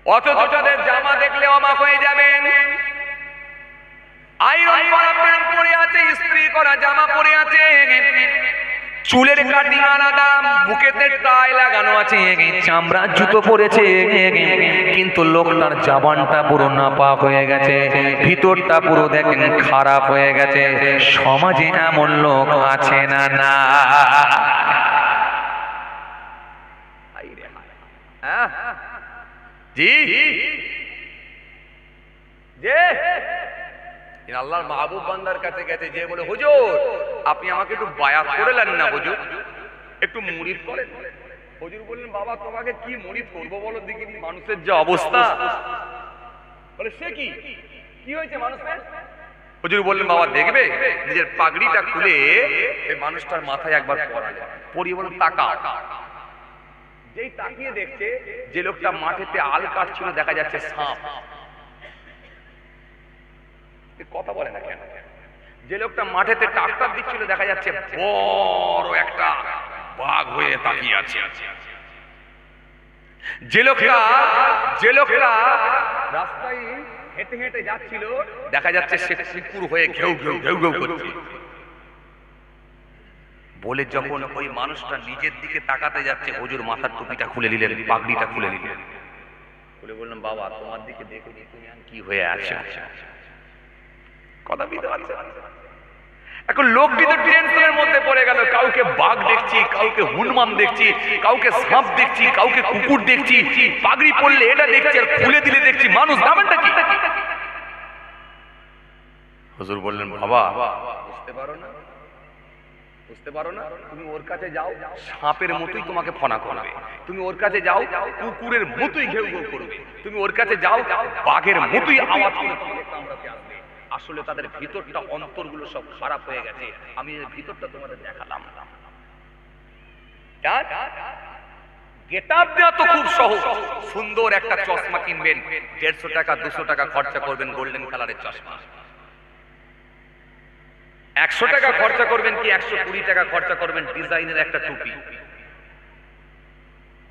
অথচ তাদের জামা দেখলে অবাক হয়ে যাবেন। আয়রন করা প্যান্ট পরে আছে, ইস্ত্রি করা জামা পরে আছে, চুলের কাটিং আলাদা, বুকেতে টাই লাগানো আছে, চামড়ার জুতো পরেছে, কিন্তু লোকটার জবানটা পুরো নাপাক হয়ে গেছে, ভিতরটা পুরো দেখেন খারাপ হয়ে গেছে। সমাজে এমন লোক আছে না? না। জি যে আল্লাহর মাহবুব বান্দার কাছে গেছে, যে বলে হুজুর আপনি আমাকে একটু বায়াত করে নেন না, হুজুর একটু মুরিদ করেন। হুজুর বললেন বাবা তোমাকে কি মুরিদ করবো বলো দেখি, মানুষের যে অবস্থা। বলে সে কি, কি হয়েছে মানুষের? হুজুর বললেন বাবা দেখবে, নিজের পাগড়িটা খুলে এই মানুষটার মাথায় একবার পরালেন, পরিয়ে বলেন তাকা। যেই তাকিয়ে দেখছে যে লোকটা মাঠেতে আল কাটছিল, দেখা যাচ্ছে সাপ। কথা বলে না কেন? যে লোকটা মাঠেতে ট্রাক্টর দিচ্ছিল, দেখা যাচ্ছে বড় একটা বাঘ হয়ে তাকিয়ে আছে। যে লোকটা রাস্তায় হেঁটে হেঁটে যাচ্ছিল, দেখা যাচ্ছে সে কুকুর হয়ে ঘেউ ঘেউ ঘেউ ঘেউ করছে। বলে যখন ওই মানুষটা নিজের দিকে তাকাতে যাচ্ছে, হুজুর মাথার টুপিটা খুলে নিলেন, পাগড়িটা খুলে নিলেন, বলে বললাম বাবা তোমার দিকে দেখো তুমি কি হয়ে আছে। কথা বুঝতে পারছেন? এখন লোক কিন্তু টেনশনের মধ্যে পড়ে গেল, কাউকে বাঘ দেখছি, কাউকে হনুমান দেখছি, কাউকে সাপ দেখছি, কাউকে কুকুর দেখছি, পাগড়ি পরলে এটা দেখছি, আর খুলে দিলে দেখছি মানুষ। নামটা কি? হুজুর বললেন বাবা বুঝতে পারো না, বুঝতে পারো না, তুমি ওর কাছে যাও, সাপের মতোই তোমাকে ফনা করবে। তুমি ওর কাছে যাও, কুকুরের মতোই ঘেউ ঘেউ করবে। তুমি ওর কাছে যাও, বাঘের মতোই আওয়াজ করে তোমাকে কামড়াতে আসবে। আসলে তাদের ভিতরটা, অন্তরগুলো সব খারাপ হয়ে গেছে। আমি এর ভিতরটা তোমাদের দেখালাম। গেটআপ দেওয়া তো খুব সহজ। সুন্দর একটা চশমা কিনবেন, 150 টাকা 200 টাকা খরচা করবেন, গোল্ডেন কালারের চশমা। 100 টাকা খরচা করবেন কি 120 টাকা খরচা করবেন ডিজাইনের একটা টুপি।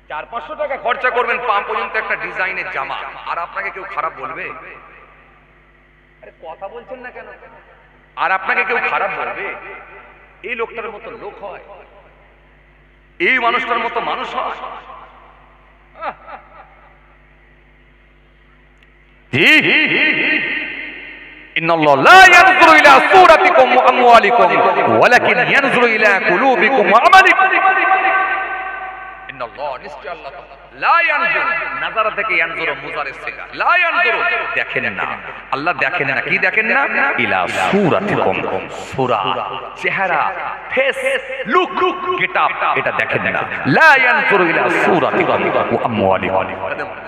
400-500 টাকা খরচা করবেন পা পর্যন্ত একটা ডিজাইনের জামা। আর আপনাকে কেউ খারাপ বলবে? আরে কথা বলছেন না কেন? আর আপনাকে কেউ খারাপ বলবে? এই লোকটার মতো লোক হয়, এই মানুষটার মতো মানুষ হয়। ইন্নাল্লাহ লা ইয়ানজুরু ইলা সূরাতিকুম ওয়া আমওয়ালিকুম ওয়ালাকিন ইয়ানজুরু ইলা কুলুবিকুম ওয়া আমালিকুম। ইন্নাল্লাহ নিশ্চয় আল্লাহ লা ইয়ানজুরু, নাজারা থেকে ইয়ানজুরু মুজারিস সিগা, লা ইয়ানজুরু দেখেন না, আল্লাহ দেখেন না। কি দেখেন না? ইলা সূরাতিকুম, সূরা, চেহারা, ফেস, লুক, গেটআপ, এটা দেখেন না। লা ইয়ানজুরু ইলা সূরাতিকুম ওয়া আমওয়ালিকুম,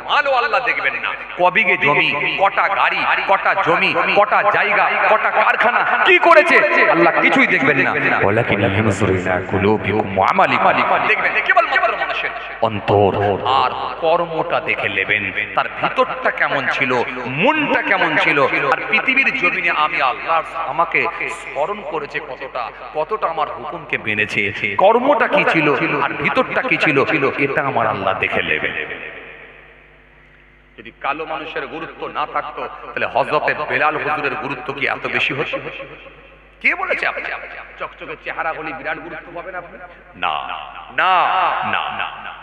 মালও আল্লাহ দেখবেন না। কবিগে জমি, কটা গাড়ি, কটা জমি, কটা জায়গা, কটা কারখানা, কি করেছে আল্লাহ কিছুই দেখবেন না। ওয়ালাকিন ইয়ানজুরু ইলা কুলুবিকুম ওয়া আমালিকুম, দেখবেন কেবলমাত্র মানুষের অন্তর আর কর্মটা দেখে নেবেন, তার ভিতরটা কেমন ছিল, মনটা কেমন ছিল। আর পৃথিবীর জমিনে আমি আল্লাহ আমাকে স্মরণ করেছে কতটা, কতটা আমার হুকুমকে মেনেছে, কর্মটা কি ছিল আর ভিতরটা কি ছিল, এটা আমার আল্লাহ দেখে নেবেন। যদি কালো মানুষের গুরুত্ব না থাকতো, তাহলে হযরতে বেলাল হুজুরের গুরুত্ব কি এত বেশি হতো? কে বলেছে আপনি চকচকে চেহারা হলে বিরাট গুরুত্ব পাবেন আপনি? না না না না,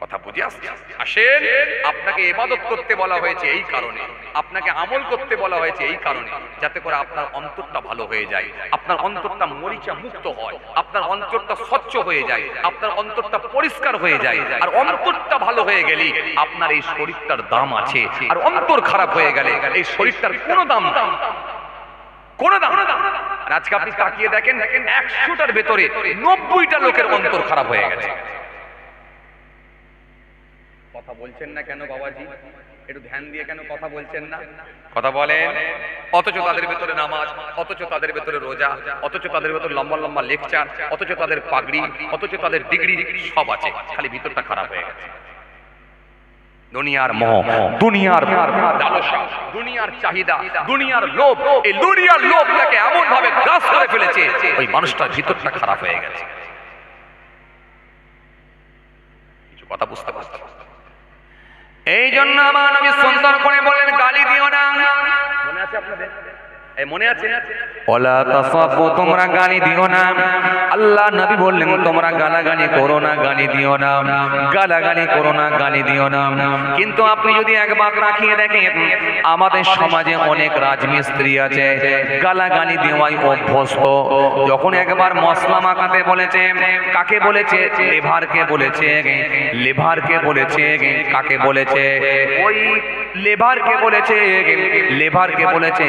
কথা বুঝে আসেন। আপনাকে ইবাদত করতে বলা হয়েছে এই কারণে, আপনাকে আমল করতে বলা হয়েছে এই কারণে, যাতে করে আপনার অন্তরটা ভালো হয়ে যায়, আপনার অন্তরটা মরিচা মুক্ত হয়, আপনার অন্তরটা স্বচ্ছ হয়ে যায়, আপনার অন্তরটা পরিষ্কার হয়ে যায়। আর অন্তরটা ভালো হয়ে গেলে আপনার এই শরীরটার দাম আছে। আর অন্তর খারাপ হয়ে গেলে এই শরীরটার কোনো দাম না, কোনো দাম না। আর আজকে আপনি তাকিয়ে দেখেন, 100টার ভেতরে 90টা লোকের অন্তর খারাপ হয়ে গেছে। কথা বলছেন না কেন বাবাজি? একটু ধ্যান দিয়ে কেন কথা বলছেন না? কথা বলেন। অথচ তাদের ভেতরে নামাজ, অথচ তাদের ভেতরে রোজা, অথচ তাদের ভেতরে লম্বা লম্বা লেকচার, অথচ তাদের পাগড়ি, অথচ তাদের ডিগ্রি সব আছে, খালি ভিতরটা খারাপ হয়ে গেছে। দুনিয়ার মোহ, দুনিয়ার লালসা, দুনিয়ার চাহিদা, দুনিয়ার লোভ, এই দুনিয়ার লোভটাকে এমন ভাবে গ্রাস করে ফেলেছে, ওই মানুষটার ভিতরটা খারাপ হয়ে গেছে। কিছু কথা বুঝতে পারছেন? এই জন্য আমার নবী সুন্দর করে বললেন গালি দিও না। মনে আছে আপনাদের? মনে আছে? ওয়ালা তাসাব্বু, তোমরা গালি দিও না। আল্লাহ নবী বললেন তোমরা গালাগালি করো না, গালি দিও না, গালাগালি করো না, গালি দিও না। কিন্তু আপনি যদি একবার তাকিয়ে দেখেন আমাদের সমাজে অনেক রাজমিস্ত্রি আছে গালাগালি দেওয়াই অভ্যস্ত। যখন একবার মশলা মাখাতে বলেছে, কাকে বলেছে? লেভারকে বলেছে। লেভারকে বলেছে, কাকে বলেছে? ওই লেভারকে বলেছে। লেভারকে বলেছে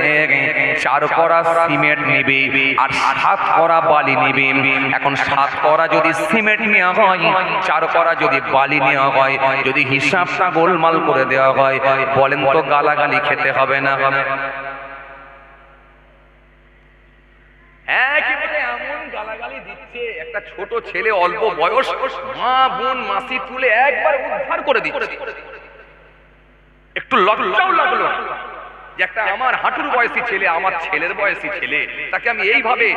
4 কড়া সিমেন্ট নিবি আর 7 কড়া বালি নিবি। এখন 7 কড়া যদি সিমেন্ট নেওয়া হয়, 4 কড়া যদি বালি নেওয়া হয়, যদি হিসাবটা গোলমাল করে দেওয়া হয়, বলেন তো গালাগালি খেতে হবে না? এমন গালাগালি দিচ্ছে, একটা ছোট ছেলে অল্প বয়স মা বোন মাসি তুলে একবার উদ্ধার করে দিচ্ছে। একটু লজ্জাও লাগলো যে একটা আমার হাঁটুর বয়সী ছেলে, আমার ছেলের বয়সী ছেলে, তাকে আমি এইভাবে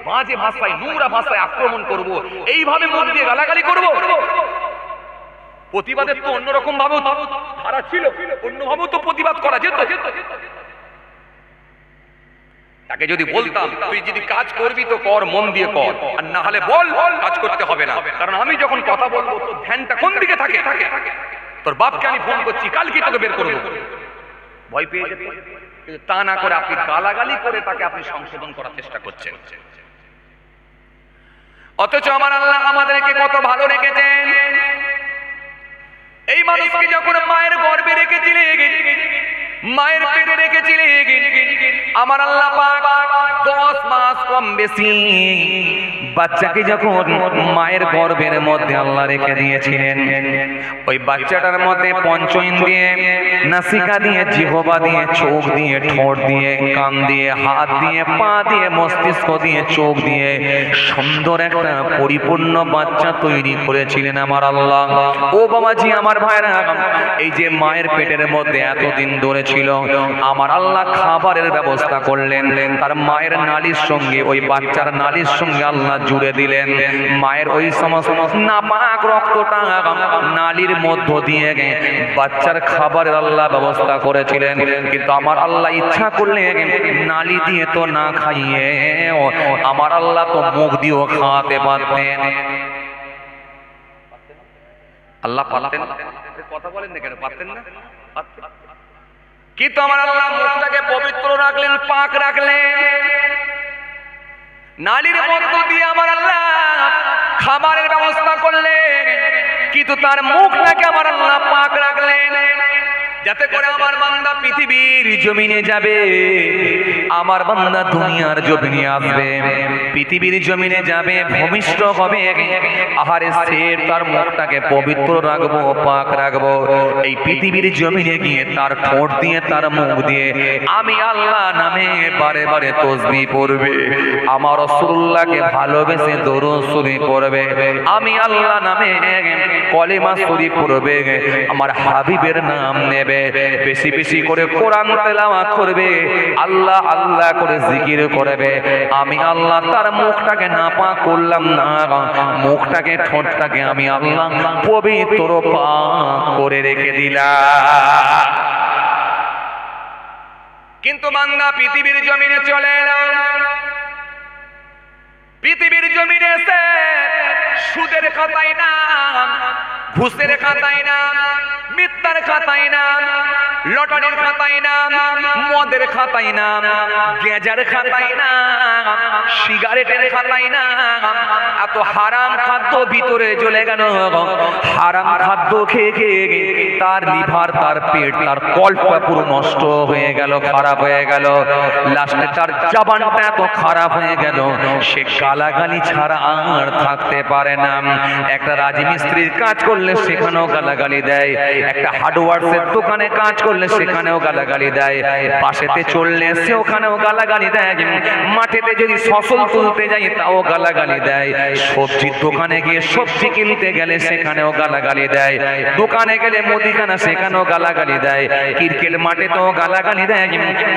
বাজে ভাষায়, নোংরা ভাষায় আক্রমণ করব, এইভাবে মুখ দিয়ে গালাগালি করব। প্রতিবাদের তো অন্যরকম ভাবে ধারা ছিল, অন্যভাবেও তো প্রতিবাদ করা যেত। তাকে যদি বলতাম তুই যদি কাজ করবি তো কর, মন দিয়ে কর, আর না হলে বল কাজ করতে হবে না, কারণ আমি যখন কথা বলবো তোর ধ্যানটা কোন দিকে থাকে? তোর বাপকে আমি ফোন করছি, কালকে তোকে বের করবো, ভয় পেয়ে যেত। কিন্তু তা না করে আপনি গালাগালি করে তাকে আপনি সংশোধন করার চেষ্টা করছেন। অথচ আমার আল্লাহ আমাদেরকে কত ভালো রেখেছেন। এই মানুষকে যখন মায়ের গর্ভে রেখেছিলেন, মায়ের পেটে রেখেছিলেন, আমার আল্লাহ পাক 10 মাস কম বেশি বাচ্চাকে যখন মায়ের গর্ভের মধ্যে আল্লাহ রেখে দিয়েছিলেন, ওই বাচ্চাটার মধ্যে পঞ্চ ইন্দ্রিয়ে, নাসিকা দিয়ে, জিহ্বা দিয়ে, চোখ দিয়ে, ঠোঁট দিয়ে, কান দিয়ে, হাত দিয়ে, পা দিয়ে, মস্তিষ্ক দিয়ে, চোখ দিয়ে সুন্দর একটা পরিপূর্ণ বাচ্চা তৈরি করেছিলেন আমার আল্লাহ। ও বাবাজি, আমার ভাইরা, এই যে মায়ের পেটের মধ্যে এতদিন ধরে ছিল, আমার আল্লাহ খাবারের ব্যবস্থা করলেন, তার মায়ের নালীর সঙ্গে, ওই বাচ্চার নালীর সঙ্গে আল্লাহ জুড়ে দিলেন। মায়ের ওই সমস্ত নাপাক রক্তটা নালীর মধ্য দিয়ে বাচ্চার খাবারের আল্লাহ ব্যবস্থা করেছিলেন। কিন্তু আমার আল্লাহ ইচ্ছা করলে নালী দিয়ে তো না খাইয়ে আমার আল্লাহ তো মুখ দিয়েও খাওয়াতে পারতেন। আল্লাহ পারতেন, কথা বলেন না কেন? পারতেন না? কিন্তু আমার আল্লাহ মুখটাকে পবিত্র রাখলেন, পাক রাখলেন। নালীর মধ্য দিয়ে আমার আল্লাহ খাবারের ব্যবস্থা করলেন, কিন্তু তার মুখটাকে আমার আল্লাহ পাক রাখলেন, যাতে করে আমার বান্দা পৃথিবীর জমিনে যাবে, আমার বান্দা দুনিয়ার জমিনে আসবে, পৃথিবীর জমিনে যাবে, ভূমিষ্ঠ হবে, আহারে সে তার মুখটাকে পবিত্র রাখবো, পাক রাখবো। এই পৃথিবীর জমিনে গিয়ে তার ঠোঁট দিয়ে, তার মুখ দিয়ে আমি আল্লাহ নামে বারে বারে তাসবিহ পড়বে, আমার রাসূলুল্লাহকে ভালোবেসে দরুদ শরীফ পড়বে, আমি আল্লাহ নামে কলেমা শরীফ পড়বে, আমার হাবিবের নাম নেবে, বেশি বেশি করে কোরআন তেলাওয়াত করবে, আল্লাহ আল্লাহ করে জিকির করবে। আমি আল্লাহ তার মুখটাকে নাপাক করলাম না, মুখটাকে, ঠোঁটটাকে আমি আল্লাহ পবিত্র পাক করে রেখে দিলাম। কিন্তু বান্দা পৃথিবীর জমিনে চলে এলাম, পৃথিবীর জমিনে এসে সুদের খাতায় না, ঘুষের খাতায় না, মিথ্যার খাতায় না, লটারির খাতায় না, মদের খাতায় না, গেঁজার খাতায় না, সিগারেটের খাতায় না, এত হারাম খাদ্য ভিতরে চলে গেল। হারাম খাদ্য খেয়ে খেয়ে তার লিভার, তার পেট, তার কল্পটা পুরো নষ্ট হয়ে গেল, খারাপ হয়ে গেল। লাস্টে তার জবানটা এত খারাপ হয়ে গেল, সে গালাগালি ছাড়া আর থাকতে পারে না। একটা রাজমিস্ত্রির কাজ করলে সেখানেও গালাগালি দেয়, একটা হার্ডওয়ার্সের দোকানে কাজ করলে সেখানেও গালাগালি দেয়, পাশেতে চললে সেখানেও গালাগালি দেয়, মাঠেতে যদি ফসল তুলতে যাই তাও গালাগালি দেয়, সবজির দোকানে গিয়ে সবজি কিনতে গেলে সেখানেও গালাগালি দেয়, দোকানে গেলে মুদিখানা সেখানেও গালাগালি দেয়, ক্রিকেট মাঠেতেও গালাগালি দেয়,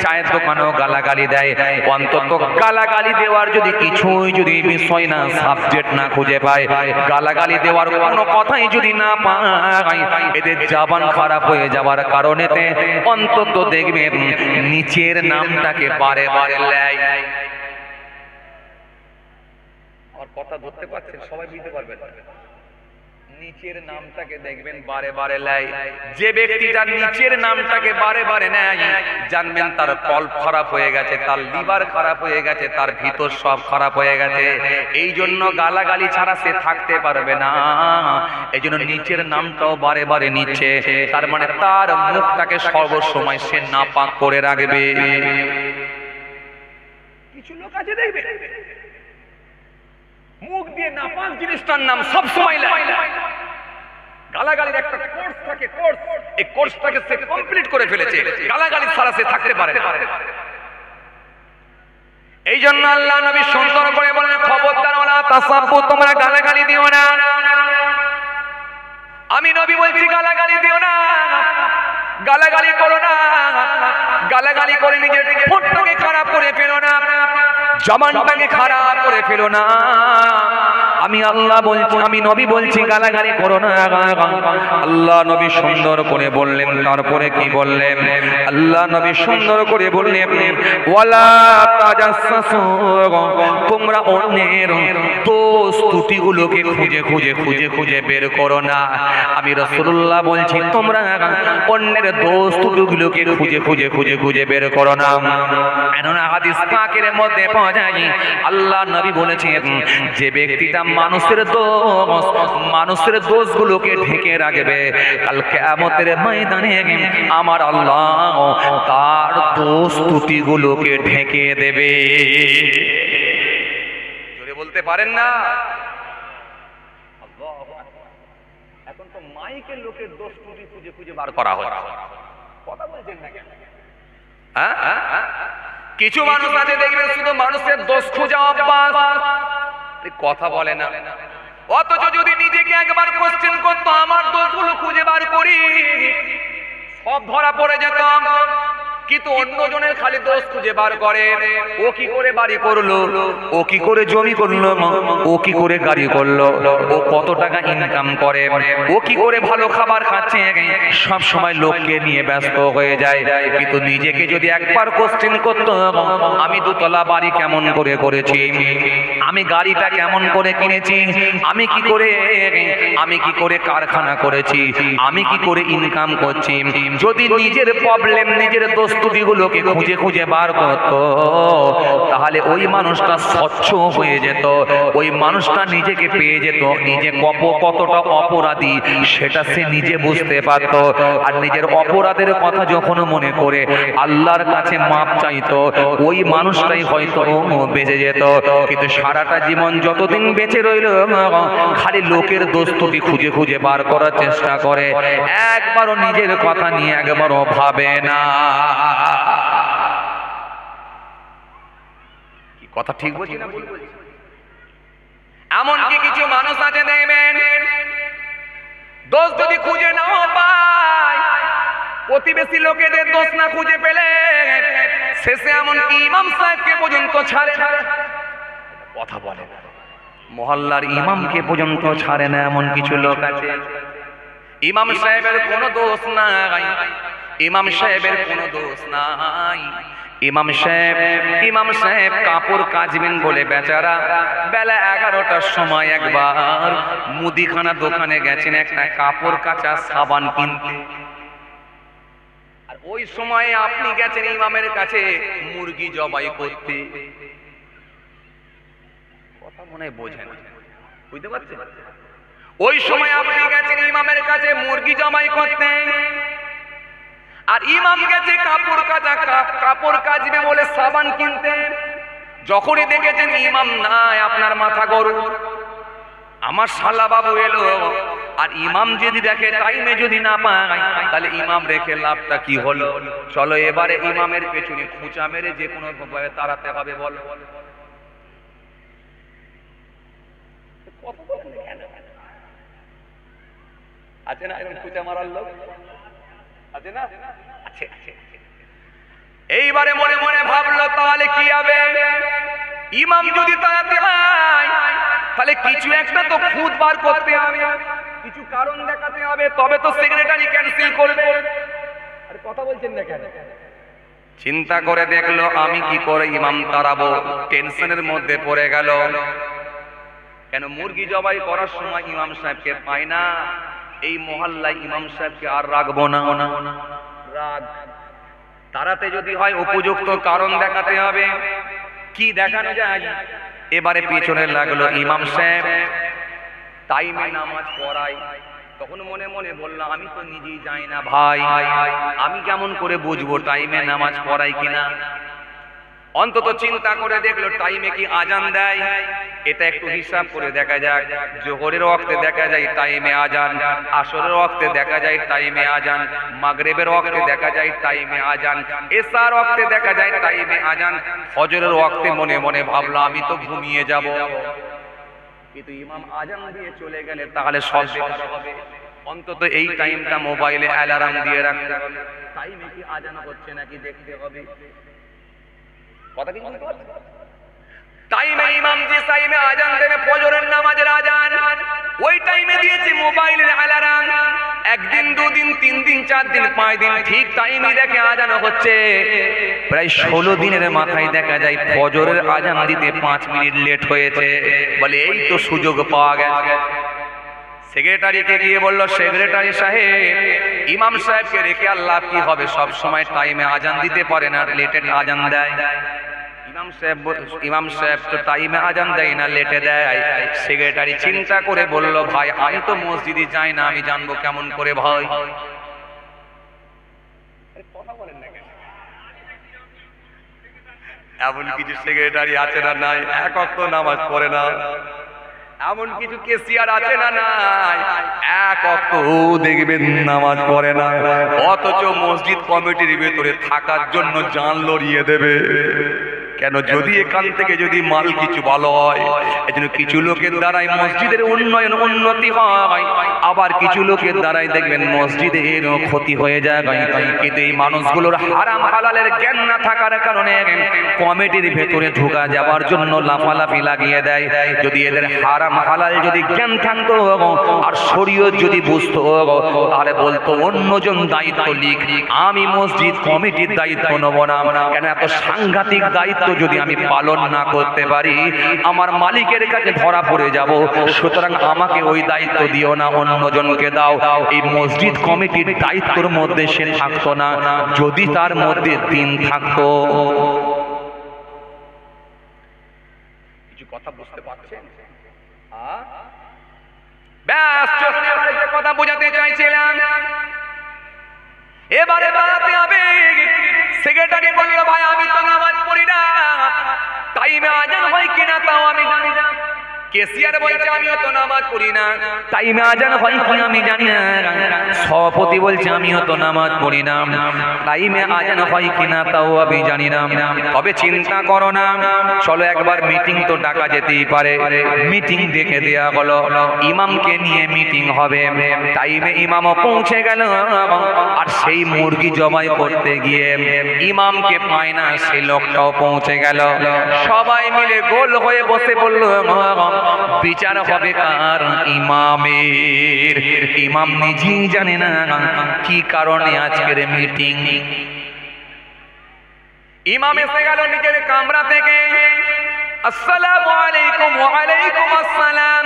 চায়ের দোকানেও গালাগালি দেয়। অন্তত গালাগালি দেওয়ার যদি কিছুই যদি বিষয় না, সাবজেক্ট না খুঁজে পায়, গালাগালি দেওয়ার কোনো কথাই যদি না পায়, এদের জবান খারাপ হয়ে যাওয়ার কারণেতে অন্তত দেখবেন নিচের নামটাকে বারে বারে লেয়। আর কথা ধরতে পারছেন? সবাই বুঝতে পারবেন? নিচের নামটাকে দেখবেন বারে বারে লেয়। যে ব্যক্তিটা নিচের নামটাকে বারে বারে নেয় জানবেন তার কল্প খারাপ হয়ে গেছে, তার লিভার খারাপ হয়ে গেছে, তার ভিতর সব খারাপ হয়ে গেছে। এই জন্য গালাগালি ছাড়া সে থাকতে পারবে না। এই জন্য নিচের নামটাও বারে বারে নিচ্ছে, তার মানে তার মুখটাকে সর্বসময় সে নাপাক করে রাখবে। কিছু লোক আছে দেখবে মুখ দিয়ে নাপাক জিনিসটার নাম সব সময় লেয়। গালাগালির একটা কোর্স থাকে, কোর্স, এই কোর্সটাকে সে কমপ্লিট করে ফেলেছে, গালাগালি ছাড়া সে থাকতে পারে না। এই জন্য আল্লাহ নবী সুন্দর করে বলেন, খবরদার ওয়ালা তাসাব্বু, তোমরা গালাগালি দিও না। আমি নবী বলছি গালাগালি দিও না, গালাগালি করো না, গালাগালি করে নিজের ঠোঁটটাকে খারাপ করে ফেলো না, জবানটাকে খারাপ করে ফেলো না। আমি আল্লাহ বলছি, আমি নবী বলছি গালাগালি করো না। আল্লাহ নবী সুন্দর করে বললেন, তারপরে কি বললেন? আল্লাহ নবী সুন্দর করে বললেন, ওয়ালা তাজাসসু, তোমরা অন্যের দোষ ত্রুটিগুলোকে খুঁজে খুঁজে খুঁজে খুঁজে বের করো না। আমি রাসূলুল্লাহ বলছি তোমরা অন্যের দোষ ত্রুটিগুলোকে খুঁজে খুঁজে খুঁজে খুঁজে বের করো না। কেননা হাদিস পাকের মধ্যে পাওয়া যায় আল্লাহ নবী বলেছেন, যে ব্যক্তিটা মানুষের দোষগুলোকে ঢেকে রাখবে, কাল কিয়ামতের ময়দানে আমার আল্লাহ তার দোষ ত্রুটিগুলোকে ঢেকে দেবে। জোরে বলতে পারেন না? এখন তো মাইকের লোকের দোষ ত্রুটি খুঁজে খুঁজে বার করা হয়, কথা বলছেন না কেন? কিছু মানুষ আছে দেখবেন শুধু মানুষের দোষ খোঁজা অভ্যাস, কথা বলে না। অথচ যদি নিজেকে একবার কোশ্চেন করতো, আমার দোষগুলো খুঁজে বার করি, সব ধরা পড়ে যেতাম। কিন্তু অন্যজনের খালি দোষ খুঁজে বার করে। ও কি করে বাড়ি করলো, ও কি করে জমি করলো, ও কি করে গাড়ি করলো, ও কত টাকা ইনকাম করে, ও কি করে ভালো খাবার খাচ্ছে, সব সময় লোককে নিয়ে ব্যস্ত হয়ে যায়। কিন্তু নিজেকে যদি একবার কোশ্চেন করতো, আমি দুতলা বাড়ি কেমন করে করেছি, আমি গাড়িটা কেমন করে কিনেছি, আমি কি করে কারখানা করেছি, আমি কি করে ইনকাম করছি, যদি নিজের প্রবলেম, নিজের দোষ ত্রুটিগুলোকে খুঁজে খুঁজে বার করতো, তাহলে ওই মানুষটা স্বচ্ছ হয়ে যেত, ওই মানুষটা নিজেকে পেয়ে যেত, নিজে কতটা অপরাধী সেটা সে নিজে বুঝতে পারত। আর নিজের অপরাধের কথা যখন মনে করে আল্লাহর কাছে মাপ চাইতো, ওই মানুষটাই হয়তো বেঁচে যেত। কিন্তু সারাটা জীবন যতদিন বেঁচে রইল, খালি লোকের দোষ ত্রুটি খুঁজে খুঁজে বার করার চেষ্টা করে, একবারও নিজের কথা নিয়ে একবারও ভাবে না। কি কথা ঠিক বলছি না? এমনকি কিছু মানুষ আছে দেখবেন, দোষ যদি খুঁজে নাও পায়, প্রতিবেশী লোকেদের দোষ না খুঁজে পেলে শেষে এমনকি ইমাম সাহেবকে পর্যন্ত ছাড়ে। কথা বলে না, মহল্লার ইমামকে পর্যন্ত ছাড়ে না। এমন কিছু লোক আছে, ইমাম সাহেবের কোনো দোষ নাই, ইমাম সাহেবের কোনো দোষ নাই। ইমাম সাহেব কাপড় কাচবেন বলে বেচারা বেলা 11টার সময় একবার মুদিখানা দোকানে গেছেন একটা কাপড় কাচা সাবান কিনতে। আর ওই সময়ে আপনি গেছেন ইমামের কাছে মুরগি জবাই করতে। কথা মনে বোঝেন, বুঝতে পারছেন? ওই সময় আপনি গেছেন ইমামের কাছে মুরগি জবাই করতে, আর ইমাম গেছে কাপড় কাচবে বলে সাবান কিনতে। যখনই দেখেছেন ইমাম নাই, আপনার মাথা গরম। আমার শালা বাবু এলো, আর ইমাম যদি দেখে টাইমে যদি না পায়, তাহলে ইমাম রেখে লাভটা কি হলো? চলো এবারে ইমামের পেছনে খুঁচা মেরে যে কোনো ভাবে তাড়াতে হবে। বল, আছে না এরকম খুঁচা মারার লোক? আছে না? আছে। এইবারে মনে মনে ভাবলো, তাহলে কি হবে? ইমাম যদি তাড়াতে হয়, তাহলে কিছু একটা তো খুঁত বার করতে হবে। কিছু কারণ দেখাতে হবে, তবে তো সেক্রেটারি ক্যান্সেল করবে। আরে কথা বলছেন না কেন? চিন্তা করে দেখলো আমি কি করে ইমাম তাড়াবো, টেনশনের মধ্যে পড়ে গেল। কেন মুরগি জবাই করার সময় ইমাম সাহেবকে পাই না, এই মহল্লায় ইমাম সাহেবকে আর রাখবো না, রাগ তাড়াতে যদি হয় উপযুক্ত কারণ দেখাতে হবে। কি দেখানো যায়? এবারে পিছনে লাগলো ইমাম সাহেব টাইমে নামাজ পড়াই। তখন মনে মনে বললাম আমি তো নিজেই যাই না ভাই, আমি কেমন করে বুঝবো টাইমে নামাজ পড়াই কিনা। অন্তত চিন্তা করে দেখলো টাইমে কি আজান দেয়, এটা একটু হিসাব করে দেখা যাক। জোহরের ওয়াক্তে দেখা যায় টাইমে আজান, আসরের ওয়াক্তে দেখা যায় টাইমে আজান, মাগরিবের ওয়াক্তে দেখা যায় টাইমে আজান, এশার ওয়াক্তে দেখা যায় টাইমে আজান। ফজরের ওয়াক্তে মনে মনে ভাবলাম আমি তো ঘুমিয়ে যাব, কিন্তু ইমাম আজান দিয়ে চলে গেলে তাহলে সব বেকার হবে। অন্তত এই টাইমটা মোবাইলে অ্যালার্ম দিয়ে রাখতে হবে, টাইমে কি আজান হচ্ছে নাকি দেখতে হবে। কথা কি বুঝতে পারছেন? টাইমে ইমাম যে টাইমে আজান দেবে ফজরের নামাজের আজান, ওই টাইমে দিয়েছে মোবাইলের অ্যালার্ম। একদিন, দুদিন, 3 দিন, 4 দিন, 5 দিন ঠিক টাইমে দেখে আজান হচ্ছে। প্রায় 16 দিনের মাথায় দেখা যায় ফজরের আজান দিতে 5 মিনিট লেট হয়েছে। বলে এই তো সুযোগ পাওয়া গেছে। সেক্রেটারিকে গিয়ে বলল, সেক্রেটারি সাহেব, ইমাম সাহেবকে রেখে আল্লাহ কি হবে, সব সময় টাইমে আজান দিতে পারে না, লেটে আজান দেয়। ইমাম সাহেব তো টাইমে আজান দেয় না, লেটে দেয়। সেক্রেটারি চিন্তা করে বলল, ভাই আমি তো মসজিদে যাই না, আমি জানবো কেমন করে ভাই। কথা বলেন না কেন? এমন কিছু সেক্রেটারি আছে না নাই এক ওয়াক্ত নামাজ পড়ে না? এমন কিছু কেসিয়ার আছে না নাই এক ওয়াক্ত দেখবেন নামাজ পড়ে না, অথচ মসজিদ কমিটির ভেতরে থাকার জন্য জান লড়িয়ে দেবে। কেন? যদি এখান থেকে যদি মাল কিছু ভালো হয়, এজন্য কিছু লোকের দ্বারাই মসজিদের উন্নয়ন উন্নতি হয়, আবার কিছু লোকের দ্বারাই দেখবেন মসজিদের ক্ষতি হয়ে যায়। কিন্তু এই মানুষগুলোর হারাম হালালের জ্ঞান না থাকার কারণে কমিটির ভেতরে ঢোকা যাওয়ার জন্য লাফালাফি লাগিয়ে দেয়। যদি এদের হারাম হালাল যদি জ্ঞান থাকতো আর শরীয়ত যদি বুঝতো, তাহলে বলতো অন্যজন দায়িত্ব লিখ, আমি মসজিদ কমিটির দায়িত্ব নেব না। কেন? এত সাংঘাতিক দায়িত্ব যদি আমি পালন না করতে পারি, আমার মালিকের কাছে ধরা পড়ে যাব। সুতরাং আমাকে ওই দায়িত্ব দিও না, অন্যজনকে দাও। এই মসজিদ কমিটির দায়িত্বের মধ্যে সে থাকতো না, যদি তার মধ্যে দিন থাকতো। কিছু কথা বুঝতে পারছেন? ব্যাস, কথা বোঝাতে চাইছিলাম। এবারে বাড়াতে হবে। সেক্রেটারি বলল, ভাই আমি তো নামাজ পড়ি না, টাইমে আজান হয় কিনা তাও আমি জানি না। কেসিয়ার বলছে আমিও তো নামাজ পড়ি না, টাইমে আজান হয় কি আমি জানি না। সভাপতি বলছে আমিও তো নামাজ পড়ি না, টাইমে আজান হয় কিনা তাও আমি জানি না। তবে চিন্তা করো না, চলো একবার মিটিং তো ডাকা যেতেই পারে। মিটিং ডেকে দেয়া হলো, ইমামকে নিয়ে মিটিং হবে। টাইমে ইমামও পৌঁছে গেল, আর সেই মুরগি জবাই করতে গিয়ে ইমামকে পায় না, সেই লোকটাও পৌঁছে গেল। সবাই মিলে গোল হয়ে বসে বলল, বিচার হবে কার? ইমামের। ইমাম নিজেই জানে না কি কারণে আজকের মিটিং। ইমাম এসে গেল নিজের কামরা থেকে, আসসালামু আলাইকুম। ওয়া আলাইকুম আসসালাম।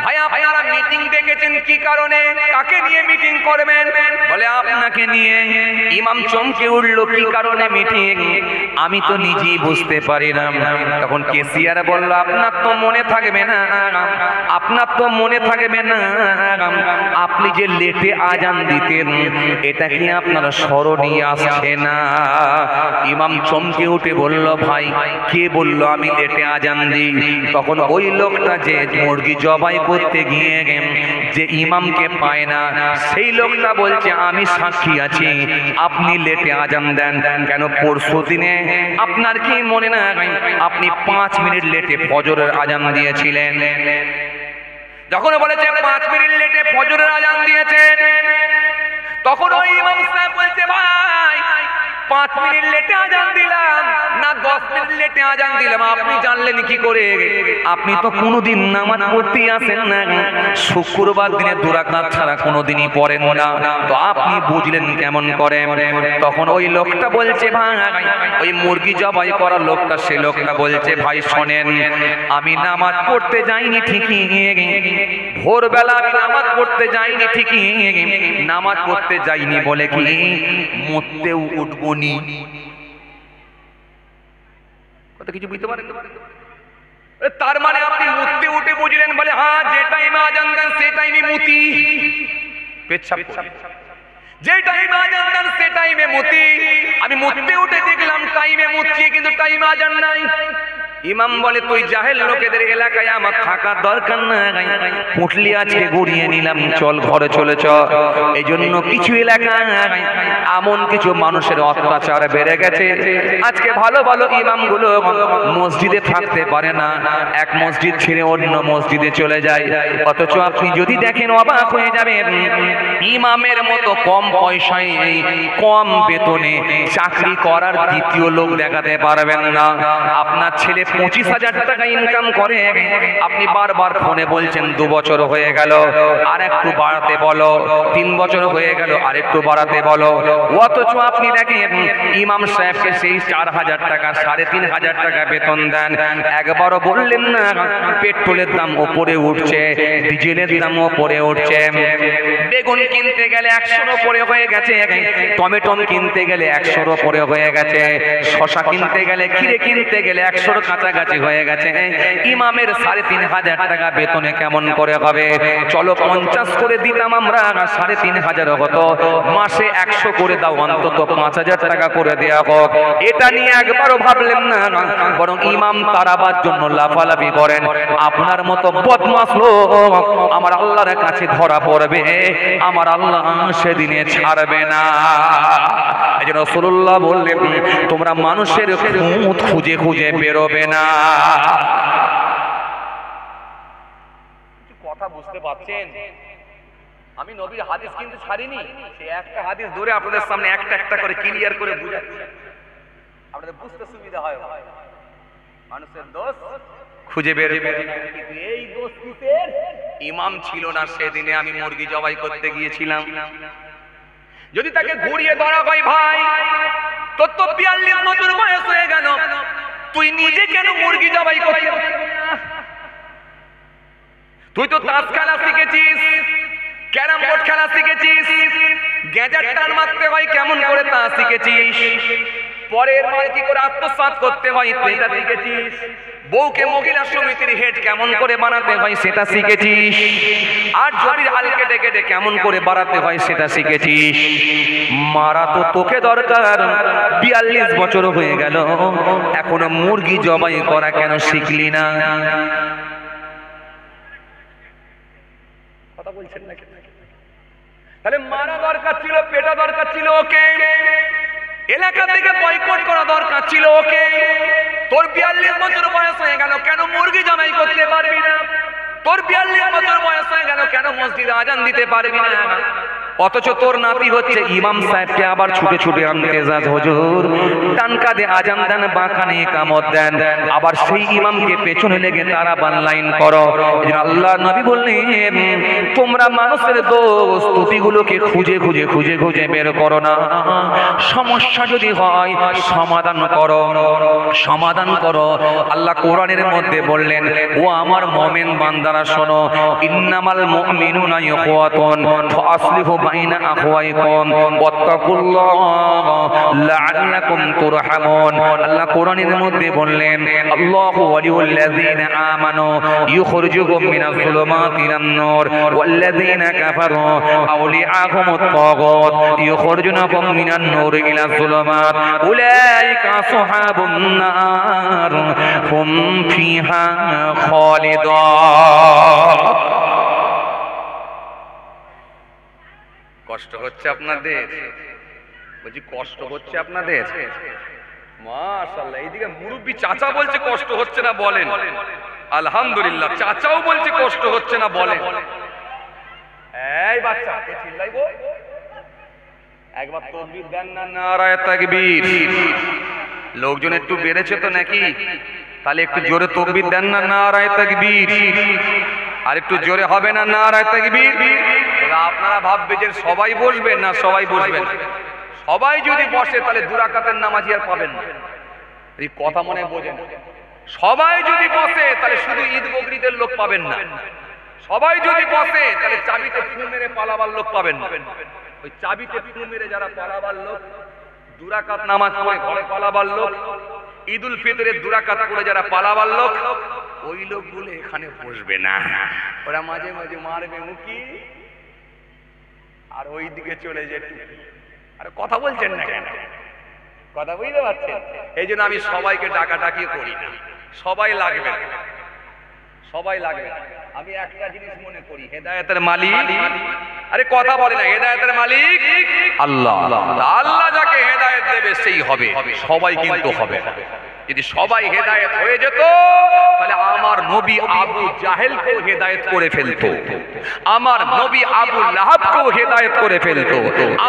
ভাই আপনারা মিটিং ডেকেছেন কি কারণে? কাকে নিয়ে মিটিং করবেন? বলে আপনাকে নিয়ে। ইমাম চমকে উঠল, কি কারণে মিটিং? আমি তো নিজেই বুঝতে পারি না। তখন কেসিয়ার বলল, আপনার তো মনে থাকবে না, আপনার তো মনে থাকবে না, আপনি যে লেটে আজান দিতেন, এটা কি আপনার স্মরণে আসছে না? ইমাম চমকে উঠে বলল, ভাই কে বলল আমি লেটে আজান দিই? তখন ওই লোকটা যে মুরগি জবাই করতে গিয়ে যে ইমামকে পায় না, সেই লোকটা বলছে আমি সাক্ষী আছি, আপনি লেটে আজান দেন কেন? পরশু দিনে আপনার কি মনে না, আপনি 5 মিনিট লেটে ফজরের আজান দিয়েছিলেন। যখন বলেছে 5 মিনিট লেটে ফজরের আজান দিয়েছেন, তখন ওই ইমাম সাহেব বলছে, ভাই 5 মিনিট লেটে আজান দিলাম না 10 মিনিট লেটে আজান দিলাম, আপনি জানলেন কি করে? আপনি তো কোনোদিন নামাজ পড়তে আসেন না, শুক্রবার দিনে 2 রাকাত ছাড়া কোনোদিনই পড়েন না, তো আপনি বুঝলেন কেমন করে? তখন ওই লোকটা বলছে, ভাই ওই মুরগি জবাই করা লোকটা, সে লোকটা বলছে, ভাই শোনেন, আমি নামাজ পড়তে যাইনি ঠিকই, ভোরবেলা আমি নামাজ পড়তে যাইনি ঠিকই, নামাজ পড়তে যাইনি বলে কি মরতেও উঠবনি। কথা কিছু বুঝতে পারেন? তার মানে আপনি মুততে উঠে বুঝলেন বলে, হ্যাঁ যে টাইমে আজান দেন সে টাইমে মুতি, পেচ্ছাপ যে টাইমে আজান দেন সে টাইমে মুতি। আমি মুততে উঠে দেখলাম টাইমে মুতছি কিন্তু টাইমে আজান নাই। ইমাম বলে, তুই জাহেল লোকেদের এলাকায় আমার থাকার দরকার নাই, পুটলি আজকে গড়িয়ে নিলাম, চল ঘরে চলে চল। এই জন্য কিছু এলাকায় এমন কিছু মানুষের অত্যাচার বেড়ে গেছে, আজকে ভালো ভালো ইমামগুলো মসজিদে থাকতে পারে না, এক মসজিদ ছেড়ে অন্য মসজিদে চলে যায়। অথচ আপনি যদি দেখেন অবাক হয়ে যাবেন, ইমামের মতো কম পয়সায় কম বেতনে চাকরি করার দ্বিতীয় লোক দেখাতে পারবেন না। আপনার ছেলে 25,000 টাকা ইনকাম করে, আপনি বারবার ফোনে বলছেন 2 বছর হয়ে গেল আর একটু বাড়াতে বলো, 3 বছর হয়ে গেল আর একটু বাড়াতে বলো। অথচ আপনি দেখেন ইমাম সাহেবকে সেই 4,000 টাকা 3,500 টাকা বেতন দেন, একবারও বললেন না পেট্রোলের দাম উপরে উঠছে, ডিজেলের দাম উপরে উঠছে, বেগুন কিনতে গেলে 100 উপরে হয়ে গেছে, টমেটো কিনতে গেলে 100 উপরে হয়ে গেছে, শশা কিনতে গেলে, ক্ষীরে কিনতে গেলে 100 কাছাকাছি হয়ে গেছে। ইমামের 3,500 টাকা বেতনে কেমন করে হবে? চলো 50 করে দিতাম আমরা, 3,500 হতো, মাসে 100 করে দাও, অন্তত 5,000 টাকা করে দেয়া হোক। এটা নিয়ে একবারও ভাবলেন না, বরং ইমাম তারাবার জন্য লাফালাফি করেন। আপনার মতো বদমাশ লোক আমার আল্লাহর কাছে ধরা পড়বে, আমার আল্লাহ সেদিনে ছাড়বে না। এই যে রাসূলুল্লাহ বললেন, তোমরা মানুষের খুঁত খুঁজে খুঁজে বেরোবে না। কথা বুঝতে পারছেন? আমি নবীর হাদিস কিন্তু ছাড়িনি, সে একটা হাদিস ধরে আপনাদের সামনে একটা একটা করে ক্লিয়ার করে বুঝাচ্ছি, আপনাদের বুঝতে সুবিধা হয়। মানুষের দোষ খুঁজে বের হবে, কিন্তু এই দোষ কিসের? ইমাম ছিল না সেদিনে আমি মুরগি জবাই করতে গিয়েছিলাম। যদি তাকে ঘুরিয়ে ধরা হয়, ভাই তোর তো 42 বছর বয়স হয়ে গেল, তুই নিজে কেন মুরগি জবাই করতে? তুই তো তাস খেলা শিখেছিস, ক্যারাম বোর্ড খেলা শিখেছিস, গেঁজার টান মারতে হয় কেমন করে তা শিখেছিস, পরের মাল কি করে আত্মসাৎ করতে হয় সেটা শিখেছিস, বউকে মহিলা সমিতির হেড কেমন করে বানাতে হয় সেটা শিখেছিস, আর জমির হাল কেটে কেটে কেমন করে বাড়াতে হয় সেটা শিখেছিস। মারা তো তোকে দরকার, 42 বছর হয়ে গেল এখনো মুরগি জবাই করা কেন শিখলি না? কথা বলছেন না? তাহলে মারা দরকার ছিল, পেটা দরকার ছিল ওকে, এলাকা থেকে বয়কট করা দরকার ছিল ওকে। তোর 42 বছর বয়স হয়ে গেল, কেন মুরগি জবাই করতে পারবি না? তোর 42 বছর বয়স হয়ে গেল, কেন মসজিদে আজান দিতে পারবি না? অথচ তোর নাতি হচ্ছে ইমাম সাহেবকে আবার ছুটে ছুটে আনতে যাস, হুজুর ডান কাঁধে আজান দেন, বাঁ কানে ইকামত দেন, আবার সেই ইমামকে পেছনে লেগে তারা বানলাইন করো। আল্লাহ নবী বললেন, তোমরা মানুষের দোষ ত্রুটিগুলোকে খুঁজে খুঁজে খুঁজে খুঁজে বের করো না, সমস্যা যদি হয় সমাধান করো, সমাধান করো। আল্লাহ কোরআনের মধ্যে বললেন, ও আমার মুমিন বান্দারা শোনো, ইন্নামাল মুমিনুনা ইখওয়াতুন ফাসলিহু বাইনা আখওয়াইকুম ওয়াত্তাকুল্লাহ লাআল্লাকুম তুরহামুন। আল্লাহ কোরআনের মধ্যে বললেন, আল্লাহু ওয়ালিউল্লাযিনা আমানু ইউখরিজুহুম মিনাজ যুলুমাতি ইলান নূর ওয়াল্লাযিনা কাফারু আউলিয়াহুমুত তাগুত ইউখরিজুনাহুম মিনান নূর ইলাজ যুলুমাত উলাইকা আসহাবুন নার হুম ফিহা খালিদুন। কষ্ট হচ্ছে আপনাদের? বলছি কষ্ট হচ্ছে আপনাদের? মাশাআল্লাহ, এইদিকে মুরব্বি চাচা বলছে কষ্ট হচ্ছে না, বলেন আলহামদুলিল্লাহ। চাচাও বলছে কষ্ট হচ্ছে না, বলেন। এই বাচ্চা কে চিল্লাইবো? একবার তাকবীর দেন না, নারায়ে তাকবীর। লোকজন একটু বেড়েছে তো নাকি? তাহলে একটু জোরে তাকবীর দেন না, নারায়ে তাকবীর। আর একটু জোরে হবে না, নারায়ে তাকবীর। আপনারা ভাববে যে সবাই বসবেন না, সবাই বসবেন। সবাই যদি বসে তাহলে 2 রাকাতের নামাজি আর পাবেন না। এই কথা মনে বোঝেন। সবাই যদি বসে তাহলে শুধু ঈদ বকরিদের লোক পাবেন না। সবাই যদি বসে তাহলে চাবিতে ফু মেরে পালাবার লোক পাবেন না। ওই চাবিতে ফু মেরে যারা পালাবার লোক, 2 রাকাত নামাজ পড়ে ঘরে পালাবার লোক, ঈদুল ফিতরের 2 রাকাত পড়ে যারা পালাবার লোক, ওই লোকগুলো এখানে বসবে না। ওরা মাঝে মাঝে মারবে মুখি আর ওই দিকে চলে যেতে। আরে কথা বলছেন না কেন? কথা বুঝতে পারছেন? এই জন্য আমি সবাইকে ডাকাডাকি করি না। সবাই লাগবে, সবাই লাগবে। আমি একটা জিনিস মনে করি, হেদায়েতের মালিক, আরে কথা বলে না, হেদায়েতের মালিক আল্লাহ। আল্লাহ যাকে হেদায়েত দেবে সেই হবে, সবাই কিন্তু হবে। যদি সবাই হেদায়েত হয়ে যেত তাহলে আমার নবী আবু জাহেলকেও হেদায়েত করে ফেলতো, আমার নবী আবু লাহাবকেও হেদায়েত করে ফেলতো,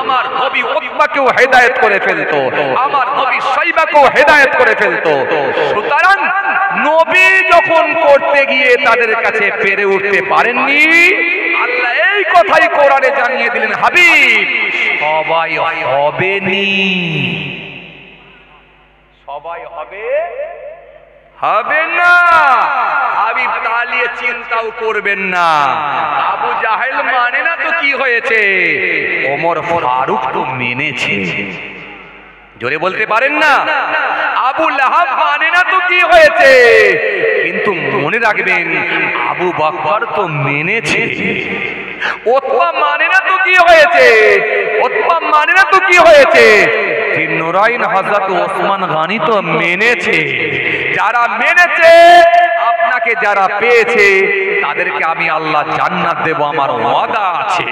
আমার নবী উতবাকেও হেদায়েত করে ফেলতো, আমার নবী শাইবাকেও হেদায়েত করে ফেলতো। সুতরাং নবী যখন করতে গিয়ে তাদের কাছে পেরে উঠতে পারেননি, আল্লাহ এই কথাই কোরআনে জানিয়ে দিলেন, হাবিব সবাই হবে নি, সবাই হবে না। হাবিব তালিয়ে চিন্তাও করবেন না। আবু জাহেল মানে না তো কি হয়েছে? ওমর ফারুক তো মেনেছে। জোরে বলতে পারেন না? আবু লাহাব মানে না তো কি হয়েছে? কিন্তু মনে রাখবেন আবু বকর তো মেনেছে। উতবা মানে না তো কি হয়েছে? উতবা মানে না তো কি হয়েছে? নুরাইন হযরত ওসমান গনি তো মেনেছে। যারা মেনেছে, আপনাকে যারা পেয়েছে, তাদেরকে আমি আল্লাহ জান্নাত দেব, আমার ওয়াদা আছে।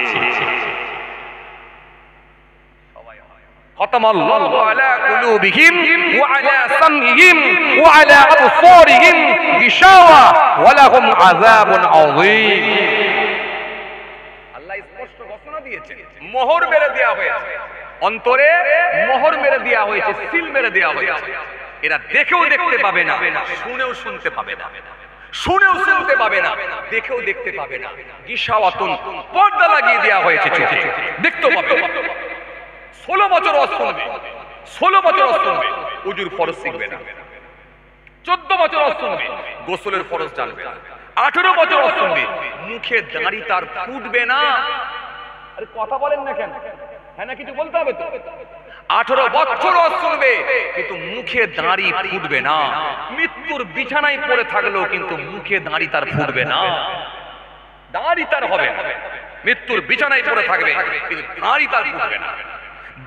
খতামাল্লাহু আলা কুলুবিহিম ওয়া আলা সামইহিম ওয়া আলা আবসারিহিম গিশাওয়া ওয়া লাহুম আযাবুন আযীম। আল্লাহ স্পষ্ট ঘোষণা দিয়েছেন, মোহর মেরে দেয়া হয়েছে, অন্তরে মোহর মেরে দেয়া হয়েছে, সিল মেরে দেয়া হয়েছে। এরা দেখেও দেখতে পাবে না, শুনেও শুনতে পাবে না, শুনেও শুনতে পাবে না, দেখেও দেখতে পাবে না। গিশাওয়াতুন, পর্দা লাগিয়ে দেয়া হয়েছে, চোখে দেখতে পাবে না। 16 বছর ওয়াজ শুনবে, 16 বছর ওয়াজ শুনবে, উজুর ফরজ শিখবে না। 14 বছর ওয়াজ শুনবে, গোসলের ফরজ জানবে না। 18 বছর ওয়াজ শুনবে, মুখে দাড়ি তার ফুটবে না। আরে কথা বলেন না কেন? হ্যাঁ না, কিছু বলতে হবে তো। 18 বছর ওয়াজ শুনবে কিন্তু মুখে দাড়ি ফুটবে না। মৃত্যুর বিছানায় পড়ে থাকলেও কিন্তু মুখে দাড়ি তার ফুটবে না, দাড়ি তার হবে। মৃত্যুর বিছানায় পড়ে থাকবে কিন্তু দাড়ি তার ফুটবে না।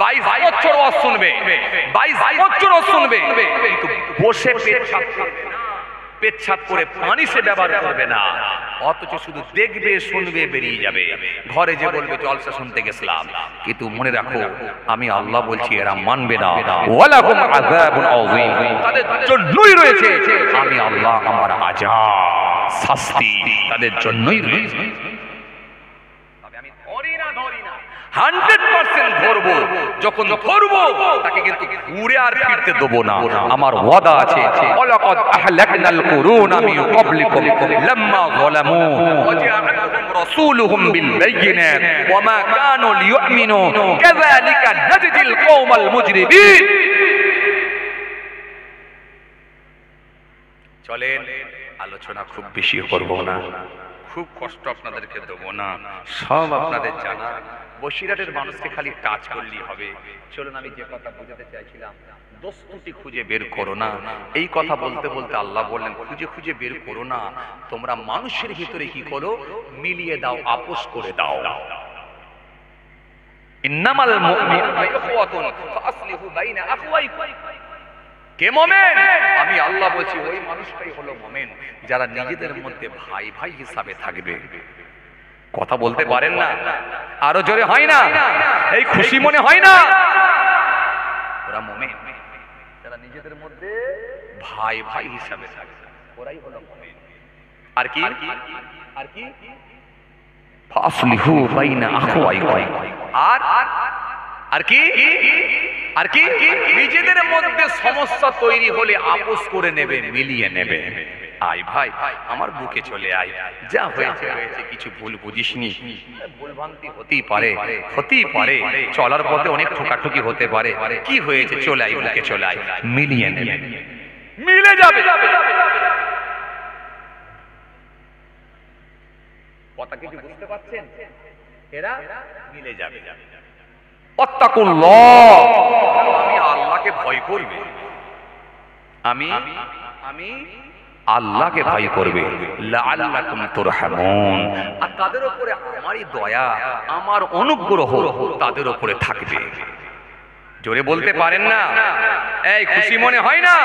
22 বছর ওয়াজ শুনবে, 22 বছর ওয়াজ শুনবে কিন্তু বসে পেচ্ছাপ করবে না, পেচ্ছাপ করে পানি সে ব্যবহার করবে না। অথচ শুধু দেখবে, শুনবে, বেরিয়ে যাবে। ঘরে যে বলবে জলসা শুনতে গেছিলাম, কিন্তু মনে রাখো আমি আল্লাহ বলছি এরা মানবে না। ওয়ালাহুম আযাবুন আযীম, তাদের জন্যই রয়েছে, আমি আল্লাহ আমার আযাব, শাস্তি তাদের জন্যই রয়েছে। তবে আমি ধরি না 100% ধরবো। যখন ধরবো তাকে কিন্তু ঘুরে আর ফিরতে দেবো না, আমার ওয়াদা আছে। ওয়ালাকাদ আহলাকনাল কুরুনা মিন ক্বাবলিকুম লাম্মা যালামু ওয়া জাআতুহুম রাসূলুহুম বিল বায়িনাত ওয়া মা কানু লিয়ুমিনু কাযালিকা নাজজিল কওমাল মুজরিমিন। চলেন, আলোচনা খুব বেশি করব না, খুব কষ্ট আপনাদেরকে দেবো না, সব আপনাদের জানা। বসিরহাটের মানুষকে খালি টাচ করলেই হবে। চলুন, আমি যে কথা বোঝাতে চাইছিলাম, দোষ ত্রুটি খুঁজে বের করো না। এই কথা বলতে বলতে আল্লাহ বললেন খুঁজে খুঁজে বের করো না, তোমরা মানুষের ভিতরে কি করো, মিলিয়ে দাও, আপোষ করে দাও। ইন্নামাল মুমিনুনা ইখওয়াতুন ফাসলিহু বাইনা আখওয়াইকুম। কে মুমিন? আমি আল্লাহ বলছি ওই মানুষটাই হলো মুমিন যারা নিজেদের মধ্যে ভাই ভাই হিসাবে থাকবে। কথা বলতে পারেন না? আরো জোরে হয় না? এই খুশি মনে হয় না? ওরা মুমিন যারা নিজেদের মধ্যে ভাই ভাই হিসাবে থাকবে, ওরাই হলো মুমিন। আর কি? আর কি? ফাসলিহু বাইনা আখওয়াইকুম। আর আর কি আর কি নিজেদের মধ্যে সমস্যা তৈরি হলে আপোষ করে নেবে, মিলিয়ে নেবে। আয় ভাই আমার বুকে চলে আয়, যা হয়েছে হয়েছে, কিছু ভুল বুঝিসনি, ভুলভ্রান্তি হতেই পারে, চলার পথে অনেক ঠোকাঠুকি হতে পারে, কি হয়েছে, চলে আয়, বুকে চলে আয়, মিলিয়ে নেবে, মিলে যাবে। কথা কিছু বুঝতে পারছেন? এরা মিলে যাবে। আত্তাকুল্লাহ, আমি আল্লাহকে ভয় করবে, আমি আল্লাহকে ভয় করবে, লাআল্লাকুম তুরহামুন, আর তাদের উপরে আমারই দয়া, আমার অনুগ্রহ তাদের উপরে থাকবে। জোরে বলতে পারেন না? এই খুশি মনে হয় না?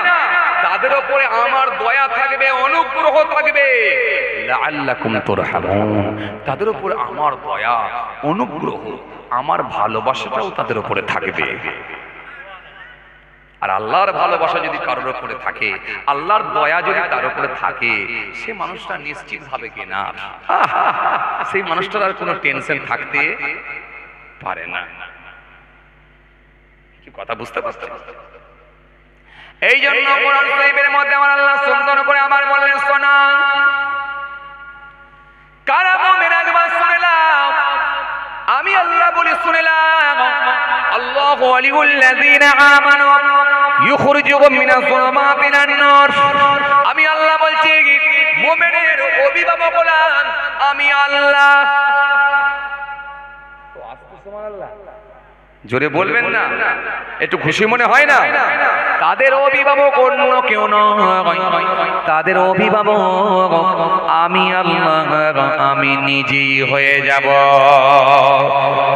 তাদের উপরে আমার দয়া থাকবে, অনুগ্রহ থাকবে, লাআল্লাকুম তুরহামুন, তাদের উপরে আমার দয়া, অনুগ্রহ, আমার ভালোবাসাটাও তাদের উপরে থাকবে। আর আল্লাহর ভালোবাসা যদি কারোর উপরে থাকে, আল্লাহর দয়া যদি তার উপরে থাকে, সে মানুষটা নিশ্চিত ভাবে কিনা সেই মানুষটার আর কোনো টেনশন থাকতে পারে না। কি কথা বুঝতে পারছেন? এই জন্য কোরআন শরীফের মধ্যে আমার আল্লাহ সুন্দর করে আবার বললেন, শোনা কারা মুমিন, একবার শুনে নাও, আমি আল্লাহ বলি শুনে নাও, আল্লাহু ওয়ালিউল্লাযীনা আমানু ইউখরিজুহুম মিনাজ যুলুমাতি ইলান নূর, আমি আল্লাহ বলছি মুমিনের অভিভাবক হলাম আমি আল্লাহ। তো আস্তে সুবহানাল্লাহ জোরে বলবেন না? একটু খুশি মনে হয় না? তাদের অভিভাবক অন্য কেউ নয়, তাদের অভিভাবক আমি আল্লাহ, আমি নিজেই হয়ে যাব।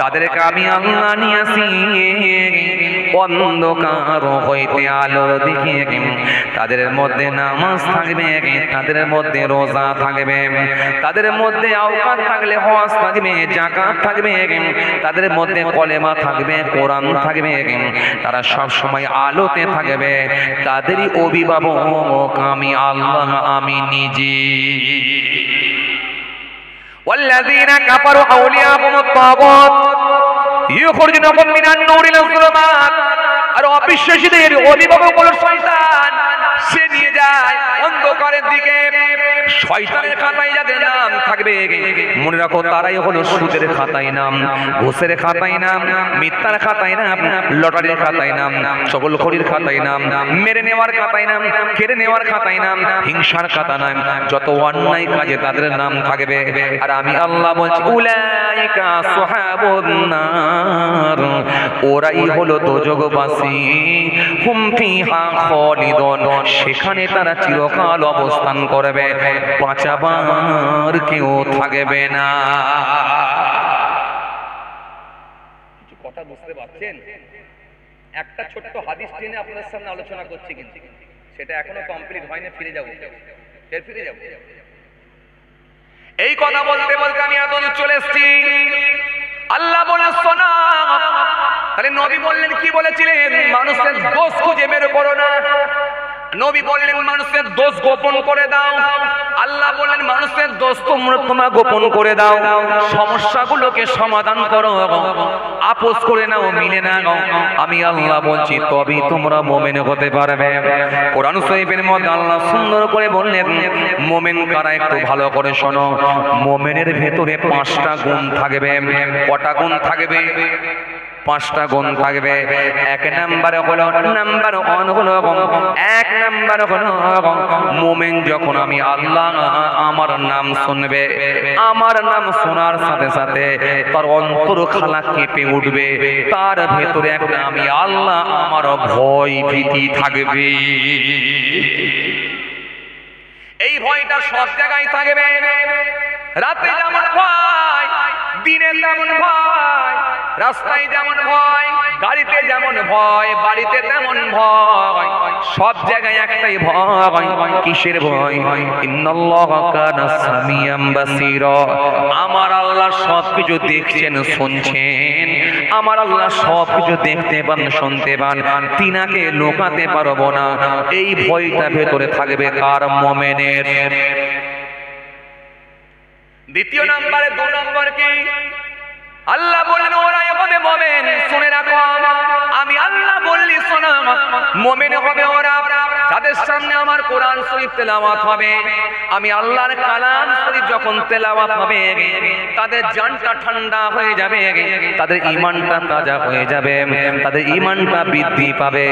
তাদেরকে আমি আল্লাহ নিয়ে আসি অন্ধকার হইতে আলোর দিকে, তাদের মধ্যে নামাজ থাকবে, তাদের মধ্যে রোজা থাকবে, তাদের মধ্যে আওকাত থাকলে হজ থাকবে, যাকাত থাকবে, তাদের মধ্যে কলেমা থাকবে, কোরআন থাকবে, তারা সব সময় আলোতে থাকবে। তাদেরই অভিভাবক আমি আল্লাহ, আমি নিজে। ওয়াল্লাযীনা কাফারু আউলিয়াহুমুত তাগুত ইউখরিজুহুম মিনান নূর ইলা যুলুমাত, আর অবিশ্বাসীদের অভিভাবক হলো শয়তান, সে নিয়ে যায় অন্ধকারের দিকে। শয়তানের খাতায় যাদের নাম থাকবে মনে রাখো, তারাই হলো সুদের খাতায় নাম, ঘুষের খাতায় নাম, মিথ্যার খাতায় নাম, লটারির খাতায় নাম, চগলখড়ির খাতায় নাম, মেরে নেওয়ার খাতায় নাম, কেড়ে নেওয়ার খাতায় নাম, হিংসার খাতা নাম, যত অন্যায় কাজে তাদের নাম থাকবে। আর আমি আল্লাহ বলছি উলাইকা আসহাবুন নার, ওরাই হলো দোজখবাসী, হুম ফিহা খালিদুন, সেখানে তারা চিরকাল অবস্থান করবে, বাঁচাবার কেউ থাকবে না। কিছু কথা বুঝতে পারছেন? একটা ছোট্ট হাদিস টেনে আপনাদের সামনে আলোচনা করছি, কিন্তু সেটা এখনো কমপ্লিট হয়নি, ফিরে যাব। এই কথা বলতে বলতে আমি এত দূর চলে এসেছি। আল্লাহ বলেন শোনা, তাহলে নবী বললেন কি বলেছিলেন? মানুষের দোষ খুঁজে বের করো না। নবী বললেন মানুষের দোষ গোপন করে দাও। আল্লাহ বললেন মানুষের দোষ তোমরা গোপন করে দাও, সমস্যাগুলোকে সমাধান করো, আপোষ করে নাও, মিলে নাও। আমি আল্লাহ বলছি তবেই তোমরা মুমিন হতে পারবে। কোরআন শরীফের মধ্যে আল্লাহ সুন্দর করে বললেন মুমিন কারা, একটু ভালো করে শোনো। মুমিনের ভেতরে 5টা গুণ থাকবে। কটা গুণ থাকবে? 5টা গুণ থাকবে। এক নাম্বার হলো, নাম্বার 1 হলো, এক নাম্বার হলো মুমিন যখন আমি আল্লাহ আমার নাম শুনবে, আমার নাম শোনার সাথে সাথে তার অন্তর খালা কেঁপে উঠবে, তার ভেতরে একটা আমি আল্লাহ আমার ভয় ভীতি থাকবে। এই ভয়টা সব জায়গায় থাকবে। রাতে যেমন ভয়, দিনে তেমন ভয়, রাস্তায় যেমন ভয়, গাড়িতে যেমন ভয়, বাড়িতে তেমন ভয়, সব জায়গায় একটাই ভয়। কিসের ভয়? ইন্নাল্লাহা কানা সামিয়াম বাসীরা, আমার আল্লাহ সবকিছু দেখছেন, শুনছেন। আমার আল্লাহ সবকিছু দেখতে পান, শুনতে পান, তিনাকে লুকাতে পারবো না। এই ভয়টা ভেতরে থাকবে কার? মুমিনের। দ্বিতীয় নাম্বারে 2 নম্বর কি? আল্লাহ বললেন ওরাই হবে মুমিন। শুনে রাখো, আমি আল্লাহ বললি শোনো, মুমিন হবে ওরা যাদের সামনে আমার কোরআন শরীফ তেলাওয়াত হবে, আমি আল্লাহর কালাম শরীফ যখন তেলাওয়াত হবে তাদের জানটা ঠান্ডা হয়ে যাবে, তাদের ঈমানটা তাজা হয়ে যাবে, তাদের ঈমানটা বৃদ্ধি পাবে,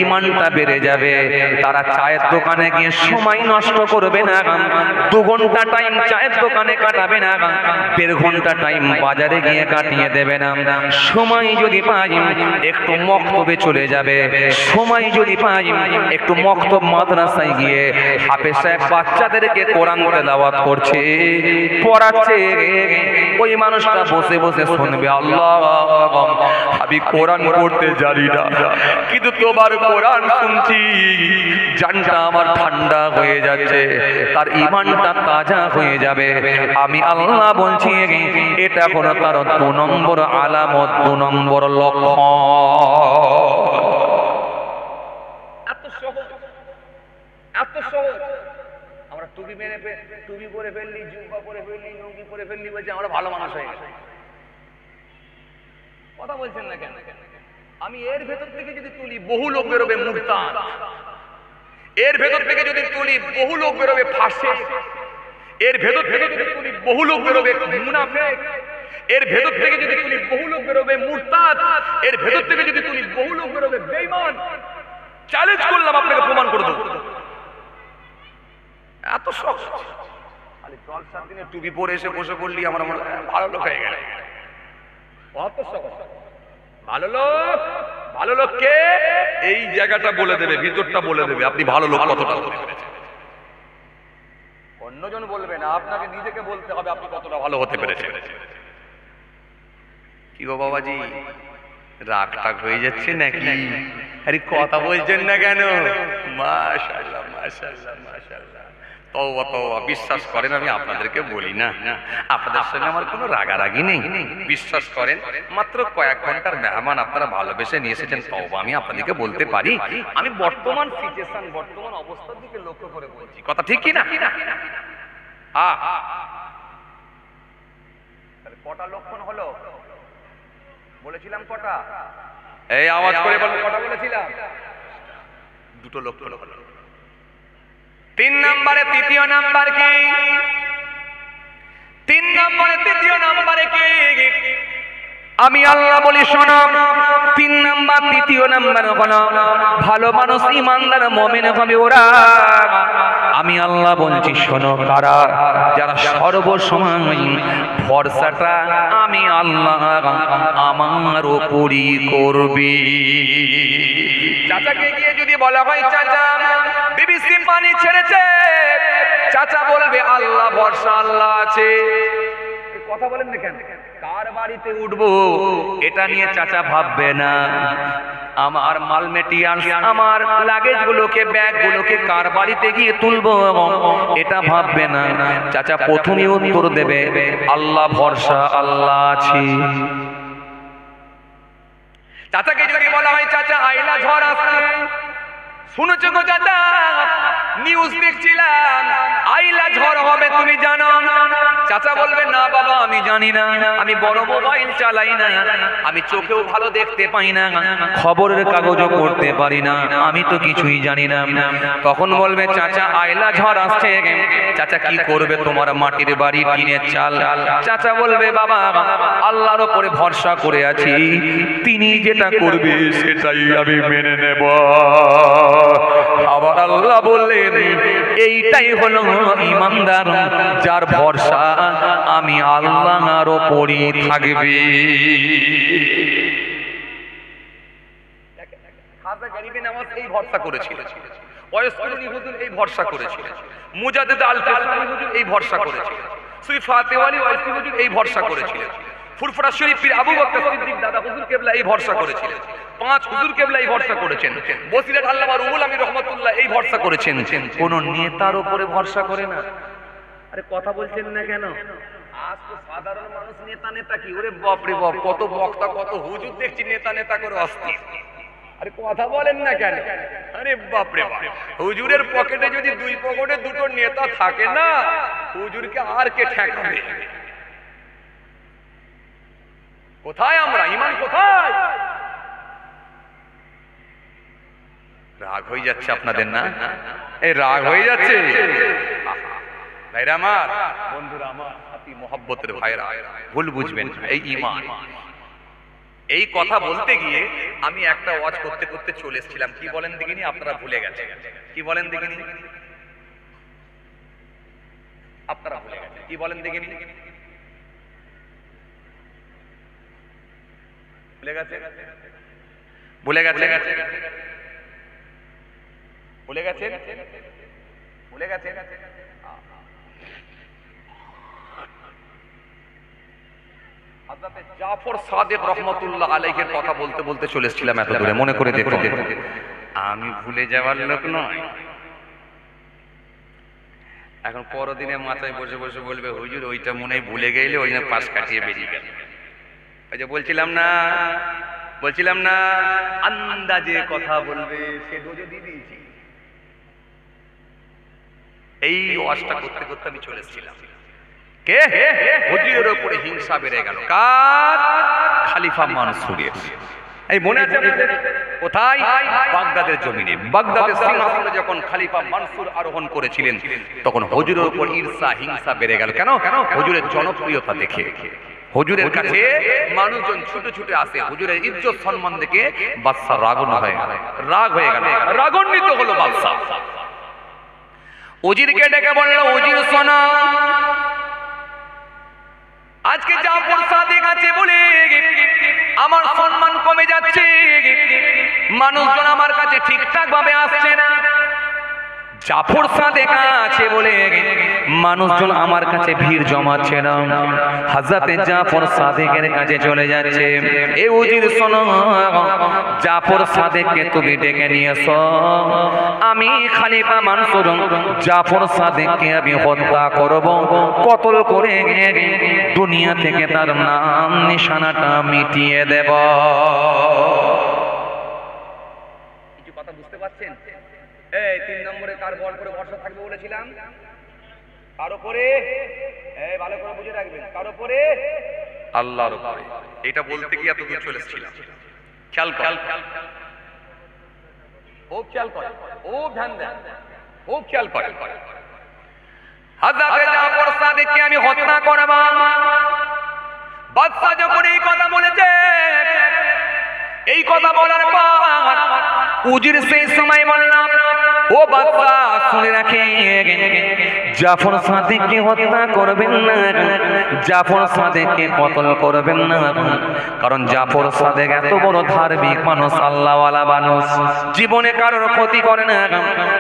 ঈমানটা বেড়ে যাবে। তারা চায়ের দোকানে গিয়ে সময় নষ্ট করবে না, 2 ঘন্টা টাইম চায়ের দোকানে কাটাবে না, 1.5 ঘন্টা টাইম বাজারে গিয়ে কাটিয়ে দেবে না। সময় যদি পাই একটু মক্তবে চলে যাবে, সময় যদি পাই একটু মক্তব মাদ্রাসায় গিয়ে হাফেজ সাহেব বাচ্চাদেরকে কোরআন তেলাওয়াত করছে, পড়াচ্ছে, ওই মানুষটা বসে বসে শুনবে, আল্লাহ আমি কোরআন পড়তে জানি না, কিন্তু তোমার কোরআন শুনছি, জানটা আমার ঠান্ডা হয়ে যাচ্ছে, তার ঈমানটা তাজা হয়ে যাবে। আমি আল্লাহ বলছি এটা হলো তার 2 নম্বর আলামত, 2 নম্বর লক্ষণ। এত সহজ, এত সহজ। আমরা টুপি মেরে টুপি পরে ফেললি, জুব্বা পরে ফেললি, লুঙ্গি পরে ফেললি, বলছি আমরা ভালো মানুষ হয়ে গেছে। কথা বলছেন না কেন? আমি এর ভেতর থেকে যদি তুলি বহু লোক বেরোবে মুরতাদ, এর ভেতর থেকে যদি তুলি বহু লোক বেরোবে ফাসিক, এর ভেতর থেকে যদি তুলি বহু লোক বেরোবে মুনাফিক, এর ভেতর থেকে যদি তুলি বহু লোক বেরোবে মুরতাদ, এর ভেতর থেকে যদি তুলি বহু লোক বেরোবে বেঈমান। চ্যালেঞ্জ করলাম, আপনাকে প্রমাণ করে দেবো। এত সহজ। খালি জলসার দিনে টুপি পরে এসে বসে পড়লি আমরা ভালো লোক হয়ে গেল। অত সহজ। ভালো লোক, ভালো লোক কে? এই জায়গাটা বলে দেবে, ভিতরটা বলে দেবে আপনি ভালো লোক কতটা। অন্যজন বলবে না, আপনাকে নিজেকে বলতে হবে আপনি কতটা ভালো হতে পেরেছেন। কি গো বাবাজি, রাগ টাগ হয়ে যাচ্ছে নাকি? আরে কথা বলছেন না কেন? মাশাআল্লাহ মাশাআল্লাহ মাশাআল্লাহ। তওবা তওবা, বিশ্বাস করেন আমি আপনাদেরকে বলি না, আপনাদের সঙ্গে আমার কোনো রাগারাগি নেই। বিশ্বাস করেন, মাত্র কয়েক ঘন্টার মেহমান আপনারা ভালোবেসে নিয়ে এসেছেন। তওবা, আমি আপনাদেরকে বলতে পারি আমি বর্তমান সিচুয়েশন, বর্তমান অবস্থার দিকে লক্ষ্য করে বলছি। কথা ঠিক কি না? কটা লক্ষণ হলো বলেছিলাম? কটা? এই আওয়াজ করে বলুন, কটা বলেছিলাম? 2টো লক্ষণ হলো। 3 নম্বরে, 3য় নাম্বার কি? 3 নম্বরে, 3য় নাম্বারে কি? আমি আল্লাহ বলি শোনো, 3 নাম্বার 3য় নাম্বার হলো ভালো মানুষ, ঈমানদার মুমিন হবে ওরা। আমি আল্লাহ বলছি শোনো, কারা? যারা সর্বসময় ভরসাটা আমি আল্লাহ আমার উপরই করবি। চাচাকে গিয়ে যদি বলা হয় চাচা বিবিসি পানি ছেড়েছে, চাচা বলবে আল্লাহ ভরসা, আল্লাহ আছে। কথা বলেন না কেন? কার বাড়িতে উঠবো এটা নিয়ে চাচা ভাববে না। আমার মাল মেটিরিয়ালস, আমার লাগেজ গুলোকে, ব্যাগ গুলোকে কার বাড়িতে গিয়ে তুলবো এটা ভাববে না। চাচা প্রথমেই উত্তর দেবে আল্লাহ ভরসা, আল্লাহ আছে। চাচাকে যদি বলা হয় চাচা আইলা ঝড় আসছে, শুনেছো গো চাচা, নিউজ দেখছিলাম আইলা ঝড় হবে, তুমি জানো? চাচা বলবে না বাবা আমি জানি না, আমি বড় মোবাইল চালাই না, আমি চোখেও ভালো দেখতে পাই না, খবরের কাগজও পড়তে পারি না, আমি তো কিছুই জানি না। তখন বলবে চাচা আইলা ঝড় আসছে, চাচা কি করবে? তোমার মাটির বাড়ি, টিনের চাল। চাচা বলবে বাবা আল্লাহর উপরে ভরসা করে আছি, তিনি যেটা করবে সেটাই আমি মেনে নেব। আবার আল্লাহ বললেন এইটাই হলো ঈমানদার, যার ভরসা আমি আল্লাহর উপরই থাকবে। খাজা গরিবে নামাজ এই ভরসা করেছিল, ওয়াইসকুরুনি হুজুর এই ভরসা করেছিল, মুজাদ্দিদ আল কাসমি হুজুর এই ভরসা করেছিল, সুফি ফাতেওয়ালি ওয়াইসি হুজুর এই ভরসা করেছিল, ফুরফুরা শরীফ পীর আবু বকর সিদ্দিক দাদা হুজুর কেবলা এই ভরসা করেছিলেন, 5 হুজুর কেবলা এই ভরসা করেছেন, বসিরহাট আল্লামা রুহুল আমিন রাহমাতুল্লাহ এই ভরসা করেছেন। কোন নেতার উপরে ভরসা করে না। আরে কথা বলছেন না কেন? আজ তো সাধারণ মানুষ নেতা নেতা কি, ওরে বাপ রে বাপ, কত বক্তা কত হুজুর দেখছি নেতা নেতা করে অস্থির। আরে কথা বলেন না কেন? আরে বাপ রে বাপ, হুজুরের পকেটে যদি 2 পকেটে 2টো নেতা থাকে না, হুজুরকে আর কে ঠেকাবে? কোথায় আমরা? ঈমান কোথায়? রাগ হয়ে যাচ্ছে আপনাদের না? এই রাগ হয়ে যাচ্ছে ভাইরা আমার, বন্ধুরা আমার, সাথী মোহাব্বতের ভাইরা, ভুল বুঝবেন না, এই ঈমান। এই কথা বলতে গিয়ে আমি একটা ওয়াজ করতে করতে চলে এসেছিলাম। কি বলেন দেখিনি? আপনারা ভুলে গেছেন। কি বলেন দেখিনি? আপনারা ভুলে গেছেন। কি বলেন দেখিনি? ভুলে গেছে? ভুলে গেছে? ভুলে গেছে? ভুলে গেছে? হযরত জাফর সাদিক রহমাতুল্লাহ আলাইহির কথা বলতে বলতে চলে এসেছিলাম এত দূরে। মনে করে দেখুন, আমি ভুলে যাওয়ার লোক নয়। এখন পরদিনে মাথায় বসে বসে বলবে, হুজুর ওইটা মনে হয় ভুলে গেলে ওই জন্য পাশ কাটিয়ে বেরিয়ে গেল। ওই যে বলছিলাম না আন্দাজে কথা বলবে, সে ডোজে দিয়ে দিয়েছি। এই ওয়াজটা করতে করতে আমি চলে এসেছিলাম। কে? হুজুরের উপরে হিংসা বেড়ে গেল। কার? খলিফা মানসুরের। এই মনে আছে কোথায়? বাগদাদের জমিনে, বাগদাদের সিংহাসনে যখন খলিফা মানসুর আরোহণ করেছিলেন, তখন হুজুরের উপর ঈর্ষা হিংসা বেড়ে গেল। কেন? হুজুরের জনপ্রিয়তা দেখে। হুজুরের কাছে মানুষজন ছুটে ছুটে আসে। হুজুরের ইজ্জত সম্মান দেখে বাদশা রাগ হয়ে গেল, রাগান্বিত হলো বাদশা। উজিরকে ডেকে বলল, উজির শোনো, আজকে জাফর সাদিক আছে বলে আমার সম্মান কমে যাচ্ছে, মানুষজন আমার কাছে ঠিকঠাক ভাবে আসছে না। জাফর সাদিক আছে বলে মানুষজন আমার কাছে ভিড় জমাচ্ছে না। হযরতে জাফর সাদিকের কাছে চলে যাচ্ছে। এ উজির শোনো, জাফর সাদিককে তুমি ডেকে নিয়ে এসো। আমি খলিফা মানসুর জাফর সাদিককে আমি হত্যা করব, কতল করে দুনিয়া থেকে তার নাম নিশানাটা মিটিয়ে দেব। কিছু কথা বুঝতে পারছেন? এই 3 নম্বরে কার বল করে ভরসা থাকবে বলেছিলাম? কার উপরে? এই ভালো করে বুঝে রাখবেন, কার উপরে? আল্লাহর উপরে। এটা বলতে গিয়ে এতদূর চলে এসেছিলাম। খেয়াল কর, ও খেয়াল কর, ও ধ্যান দেন, ও খেয়াল কর। হযরত জাফর সাদিককে আমি হত্যা করব। বাদশা যখন এই কথা বলেছে, এই কথা বলার পর উজির সেই সময় বললাম, ও বাদশা শুনে রাখেন, জাফর সাদিককে হত্যা করবেন না, জাফর সাদিককে কতল করবেন না। কারণ জাফর সাদিক এত বড় ধার্মিক মানুষ, আল্লাহওয়ালা মানুষ, জীবনে কারোর ক্ষতি করে না,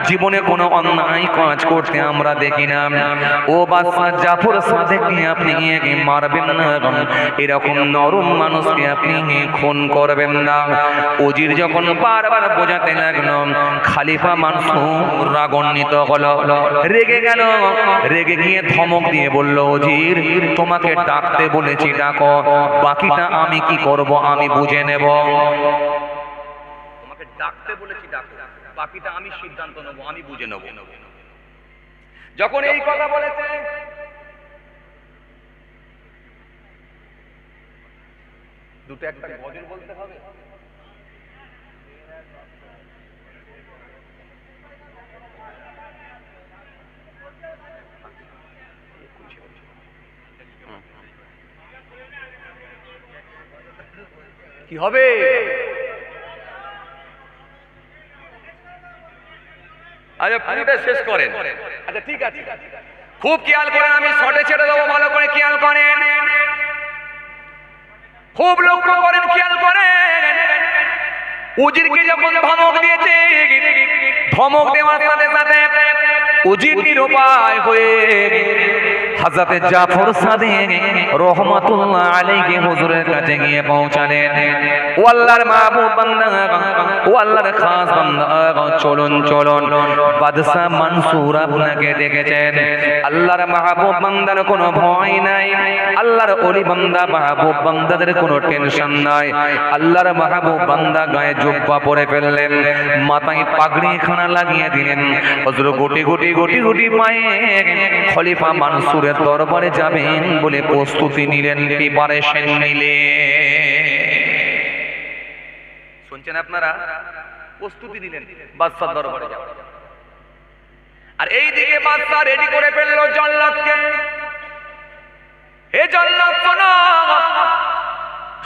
জীবনে কোনো অন্যায় কাজ করতে আমরা দেখি না। ও বাদশা, জাফর সাদিককে আপনি মারবেন না, এরকম নরম মানুষকে আপনি খুন করবেন না। উজির যখন বারবার বোঝাতে লাগলো, খলিফা মানসুর রাগান্বিত হলো, রেগে গেল। রেগে গিয়ে ধমক দিয়ে বলল, উজির তোমাকে ডাকতে বলেছি, ডাকো, বাকিটা আমি কি করব আমি বুঝে নেব। তোমাকে ডাকতে বলেছি, ডাকো, বাকিটা আমি সিদ্ধান্ত নেব, আমি বুঝে নেব। যখন এই কথা বলেছে, দুটো একটা গজল বলতে হবে। কি হবে? আচ্ছা পুরোটা শেষ করেন। আচ্ছা ঠিক আছে, খুব খেয়াল করেন, আমি শর্টে ছেড়ে দেবো, ভালো করে খেয়াল করেন, খুব লক্ষ্য করেন, খেয়াল করেন। উজিরকে যখন ধমক দিয়েছে, ধমক দেওয়ার সাথে সাথে উজির নিরুপায় হয়ে হযরত জাফর সাদিক রহমাতুল্লাহ আলাইহি হুজুরের কাছে গিয়ে পৌঁছালেন। ও আল্লাহর মাহবুব বান্দা, ও আল্লাহর খাস বান্দা, চলুন চলুন, বাদশা মানসুর আপনাকে ডেকেছেন। আল্লাহর মাহবুব বান্দার কোনো ভয় নাই, আল্লাহর ওলি বান্দা মাহবুব বান্দাদের কোনো টেনশন নাই। আল্লাহর মাহবুব বান্দা গায়ে জুব্বা পরে ফেললেন, মাথায় পাগড়ি খানা লাগিয়ে দিলেন। হুজুর গুটি গুটি গুটি গুটি পায়ে খলিফা মানসুরের মানসুরের দরবারে যাবেন বলে প্রস্তুতি নিলেন, প্রিপারেশন নিলেন। শুনছেন আপনারা? প্রস্তুতি নিলেন বাদশার দরবারে যাবেন। আর এইদিকে বাদশা রেডি করে ফেললো জল্লাদকে। হে জল্লাদ শোনো,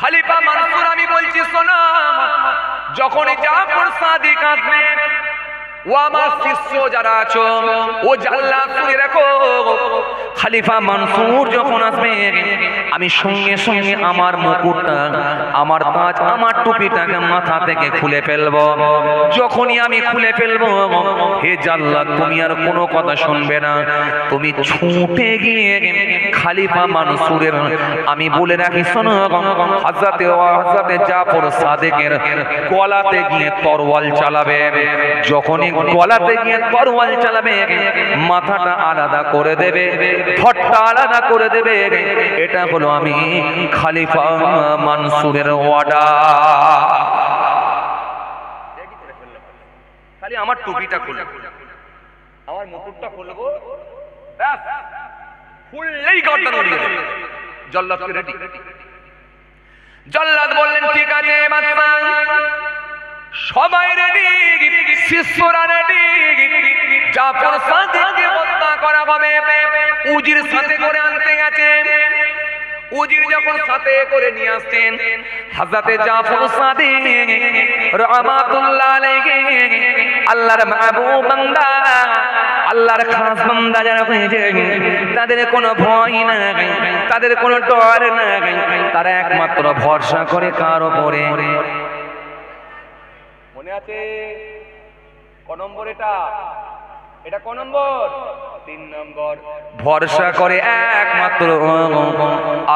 খলিফা মানসুর আমি বলছি শোনো, যখনই জাফর সাদিক আসবে, ও আমার শিষ্য যারা আছো ও জল্লাদ শুনে রাখো, খলিফা মানসুর যখন আসবে আমি সঙ্গে সঙ্গে আমার মুকুটটা, আমার তাজ, আমার টুপিটাকে মাথা থেকে খুলে ফেলবো। যখনই আমি খুলে ফেলবো, হে জল্লাদ তুমি আর কোনো কথা শুনবে না, তুমি ছুটে গিয়ে খলিফা মানসুরের, আমি বলে রাখি শোনো, হযরতে জাফর সাদিকের গলাতে গিয়ে তরোয়াল চালাবে। যখনই গলাতে গিয়ে তরোয়াল চালাবে, মাথাটা আলাদা করে দেবে, ঠোঁটটা আলাদা করে দেবে। এটা হলো আমি খলিফা মানসুরের অর্ডার। খালি আমার টুপিটা খুলে, আমার মুকুটটা খুলবো, ব্যাস খুললেই গর্দান উড়িয়ে দেবে। জল্লাদকে রেডি। জল্লাদ বললেন ঠিক আছে বাদশা, সবাই রেডি, শিষ্যরা রেডি, জাফর সাদিককে হত্যা করা হবে। উজির সাথে করে আনতে গেছে। উজির যখন সাথে করে নিয়ে আসছেন, হযরতে জাফর সাদিক রাহমাতুল্লাহ আলাইহি, আল্লাহর মাহবুব বান্দা, আল্লাহর খাস বান্দা যারা হয়েছে, তাদের কোনো ভয় নাই, তাদের কোনো ডর নাই, তারা একমাত্র ভরসা করে কার উপরে? মনে আছে ক নম্বর? এটা ক নম্বর? 3 নম্বর। ভরসা করে একমাত্র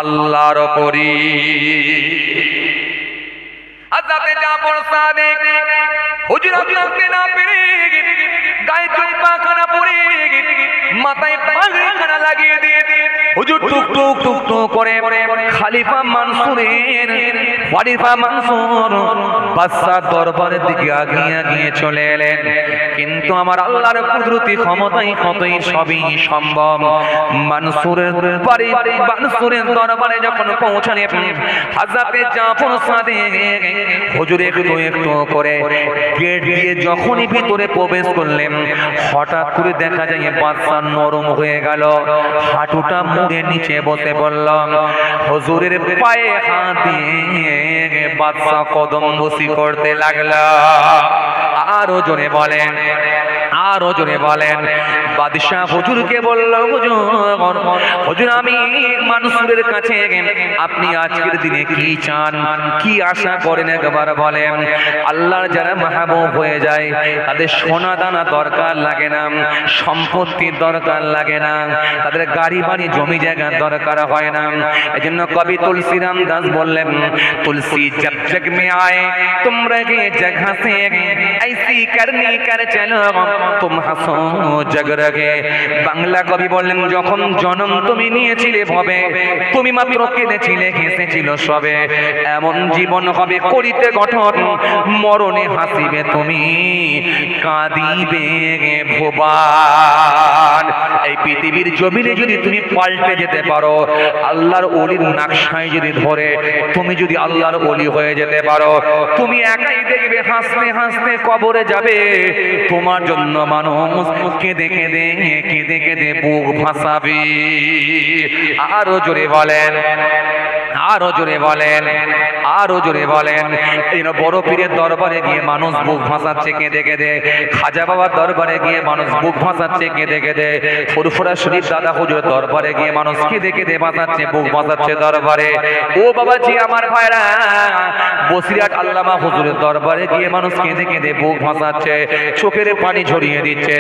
আল্লাহর উপরই। হযরতে জাফর সাদিক হুজুর আপনাকে না পেরে গায়ে জুব্বা খানা পরে, মাথায় পাগড়ি খানা লাগিয়ে দিয়ে হুজুর টুক টুক টুক টুক করে খলিফা মানসুর বাদশার দরবারের দিকে আগিয়ে চলে এলেন। কিন্তু আমার আল্লাহর কুদরতি ক্ষমতায় কতই সবই সম্ভব। মানসুরের দরবারে যখন পৌঁছালেন, হযরতে জাফর সাদিক হুজুর একটু একটু করে গেট দিয়ে যখনই ভিতরে প্রবেশ করলেন, হঠাৎ করে দেখা যায় বাদশা নরম হয়ে গেল, হাঁটুটা মুড়ে নিচে বসে পড়ল। হুজুরের পায়ে হাত দিয়ে বাদশা কদম বসি করতে লাগলো। আরো জোরে বলেন, আরো জোরে বলেন। বাদশা হুজুরকে বলল, হুজুর আমি মানসুরের কাছে, আপনি আজকের দিনে কি চান, কি আশা করেন একবার বলেন। আল্লাহর যারা মাহবুব হয়ে যায়, তাদের সোনা দানা দরকার লাগে না, সম্পত্তির দরকার লাগে না, তাদের গাড়ি বাড়ি জমি জায়গা দরকার হয় না। এজন্য কবি তুলসীরাম দাস বললেন, তুলসী জব জগ মে আয়ে তুম রহে জগহ সে, ऐसी करनी कर चलो तुम हंसो जग रगे। বাংলা কবি বললেন, যখন জন্ম তুমি নিয়েছিলে ভবে, তুমি মাত্র কেঁদেছিলে হেসেছিল সবে, এমন জীবন হবে করিতে গঠন, মরণে হাসিবে তুমি কাঁদিবে ভুবন। এই পৃথিবীর জমিনে যদি তুমি পাল্টে যেতে পারো, আল্লাহর ওলির নকশায় যদি ধরে তুমি যদি আল্লাহর ওলি হয়ে যেতে পারো, তুমি একাই দেখবে হাসতে হাসতে কবরে যাবে। তোমার জন্য মানুষ কেঁদে কেঁদে কেঁদে কেঁদে বুক ভাসাবে। আরো জোরে বলেন, আরো জোরে বলেন, আরো জোরে বলেন। এই বড় পীরের দরবারে গিয়ে মানুষ বুক ভাসাচ্ছে কেঁদে কেঁদে, খাজা বাবার দরবারে গিয়ে মানুষ বুক ভাসাচ্ছে কেঁদে কেঁদে, ফুরফুরা শরীফ দাদা হুজুরের দরবারে গিয়ে মানুষ কেঁদে কেঁদে ভাসাচ্ছে, বুক ভাসাচ্ছে দরবারে। ও বাবাজি আমার ভাইরা, বসিরহাট আল্লামা হুজুরের দরবারে গিয়ে মানুষ কেঁদে কেঁদে বুক ভাসাচ্ছে, চোখের পানি ঝরিয়ে দিচ্ছে।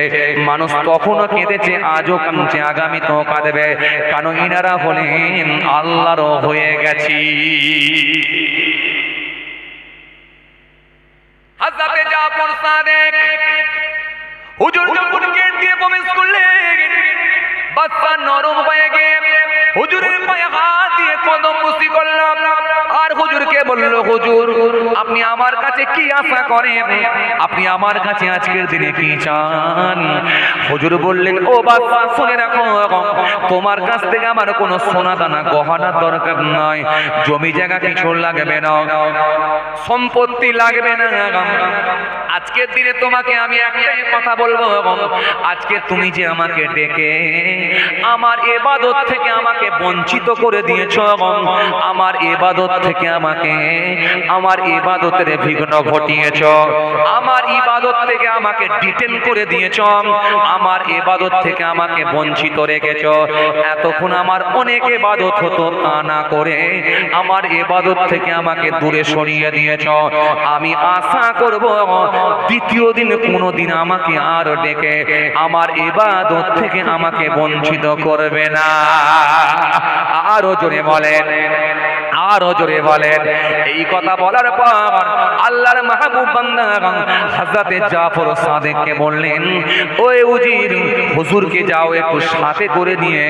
মানুষ তখনও কেঁদেছে, আজও কাঁদছে, আগামী তো কাঁদবে, কারণ ইনারা হলেন আল্লাহর হয়ে গেছি। হযরতে জাফর সাদিক হুজুর যখন গেট দিয়ে প্রবেশ করলেন, বাদশা নরম হয়ে গিয়ে হুজুরের পায়ে হাত দিয়ে কদম বসি করলাম। আর হুজুর হুজুরকে বলল, হুজুর আপনি আমার কাছে কি আশা করেন, আপনি আমার কাছে আজকের দিনে কি চান? হুজুর বললেন, ও বাদশা শুনে রাখো, তোমার কাছ থেকে আমার কোনো সোনা দানা গহনা দরকার নয়, জমি জায়গা কিছু লাগবে না, সম্পত্তি লাগবে না। আজকের দিনে তোমাকে আমি একটাই কথা বলবো, আজকে তুমি যে আমাকে ডেকে আমার ইবাদত থেকে আমাকে বঞ্চিত করে দিয়েছো, আমার ইবাদত থেকে আমাকে আমার ইবাদতের বিঘ্ন ঘটিয়েছো, আমার ইবাদত থেকে আমাকে ডিটেন করে দিয়েছো, আমার ইবাদত থেকে আমাকে বঞ্চিত রেখেছো। এতক্ষণ আমার অনেক ইবাদত হতো, তা না করে আমার ইবাদত থেকে আমাকে দূরে সরিয়ে দিয়েছো। আমি আশা করব দ্বিতীয় দিন কোনোদিন আমাকে আর ডেকে আমার ইবাদত থেকে আমাকে বঞ্চিত করবে না। আরো জোরে বলেন, আরো জোরে বলেন। এই কথা বলার পর আল্লাহর মাহবুব বান্দা হযরতে জাফর সাদিককে বললেন, ওই উজির হুজুরকে যাও একটু সাথে করে নিয়ে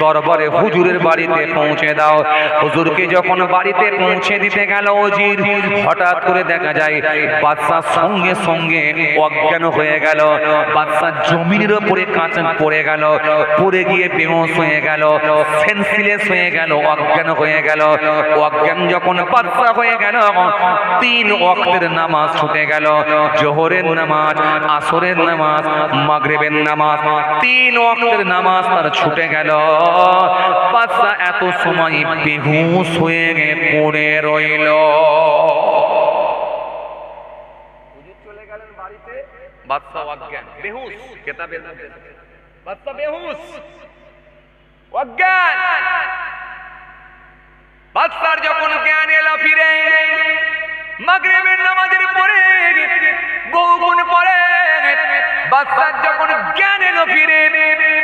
দরবারে হুজুরের বাড়িতে পৌঁছে দাও। হুজুরকে যখন বাড়িতে পৌঁছে দিতে গেল উজির, হঠাৎ করে দেখা যায় বাদশা সঙ্গে সঙ্গে অজ্ঞান হয়ে গেল। বাদশা জমিনের উপরে কাঁচা পড়ে গেল, পড়ে গিয়ে বেহুশ হয়ে গেল, সেন্সলেস হয়ে গেল, অজ্ঞান হয়ে গেল। অজ্ঞান যখন বাদশা হয়ে গেল, 3 ওয়াক্তের নামাজ ছুটে গেল, জোহরের নামাজ, আসরের নামাজ, মাগরিবের নামাজ, 3 ওয়াক্তের নামাজ তার ছুটে গেল। বাদশা এত সময় বেহুশ হয়ে পড়ে রইল। চলে গেলেন বাড়িতে, বাদশা অজ্ঞান, বেহুশ, কিতাবে বাদশা বেহুশ, অজ্ঞান। বাদশার যখন জ্ঞান এলো ফিরে, মাগরিবের নামাজের পরে বহুক্ষণ পরে বাদশার যখন জ্ঞান এলো ফিরে,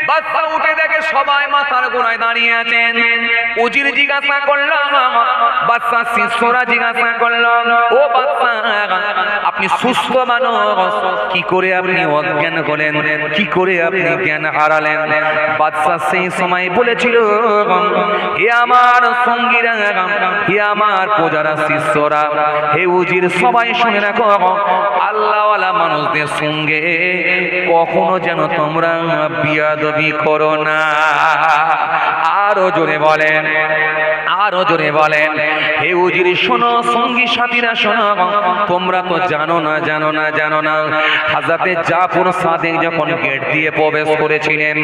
বাদশা উঠে দেখে সবাই মাথার গোড়ায় দাঁড়িয়ে আছেন। উজির জিজ্ঞাসা করল, বাদশা শিষ্যরা জিজ্ঞাসা করল, ও বাদশা আপনি সুস্থ মানুষ, কি করে আপনি অজ্ঞান হলেন, কি করে আপনি জ্ঞান হারালেন? বাদশা সেই সময় বলেছিল, হে আমার সঙ্গীরা, হে আমার প্রজারা, শিষ্যরা, হে উজির সবাই শুনে রাখো, আল্লাহওয়ালা মানুষদের সঙ্গে কখনো যেন তোমরা বিয়াদবি করো না। আরো জোরে বলেন, আরো জোরে বলেন। হে উজির শোনো, সঙ্গী সাথীরা শোনো, তোমরা তো জানো না, জানো না, জানো না, হযরতে জাফর সাদিক যখন গেট দিয়ে প্রবেশ করেছিলেন,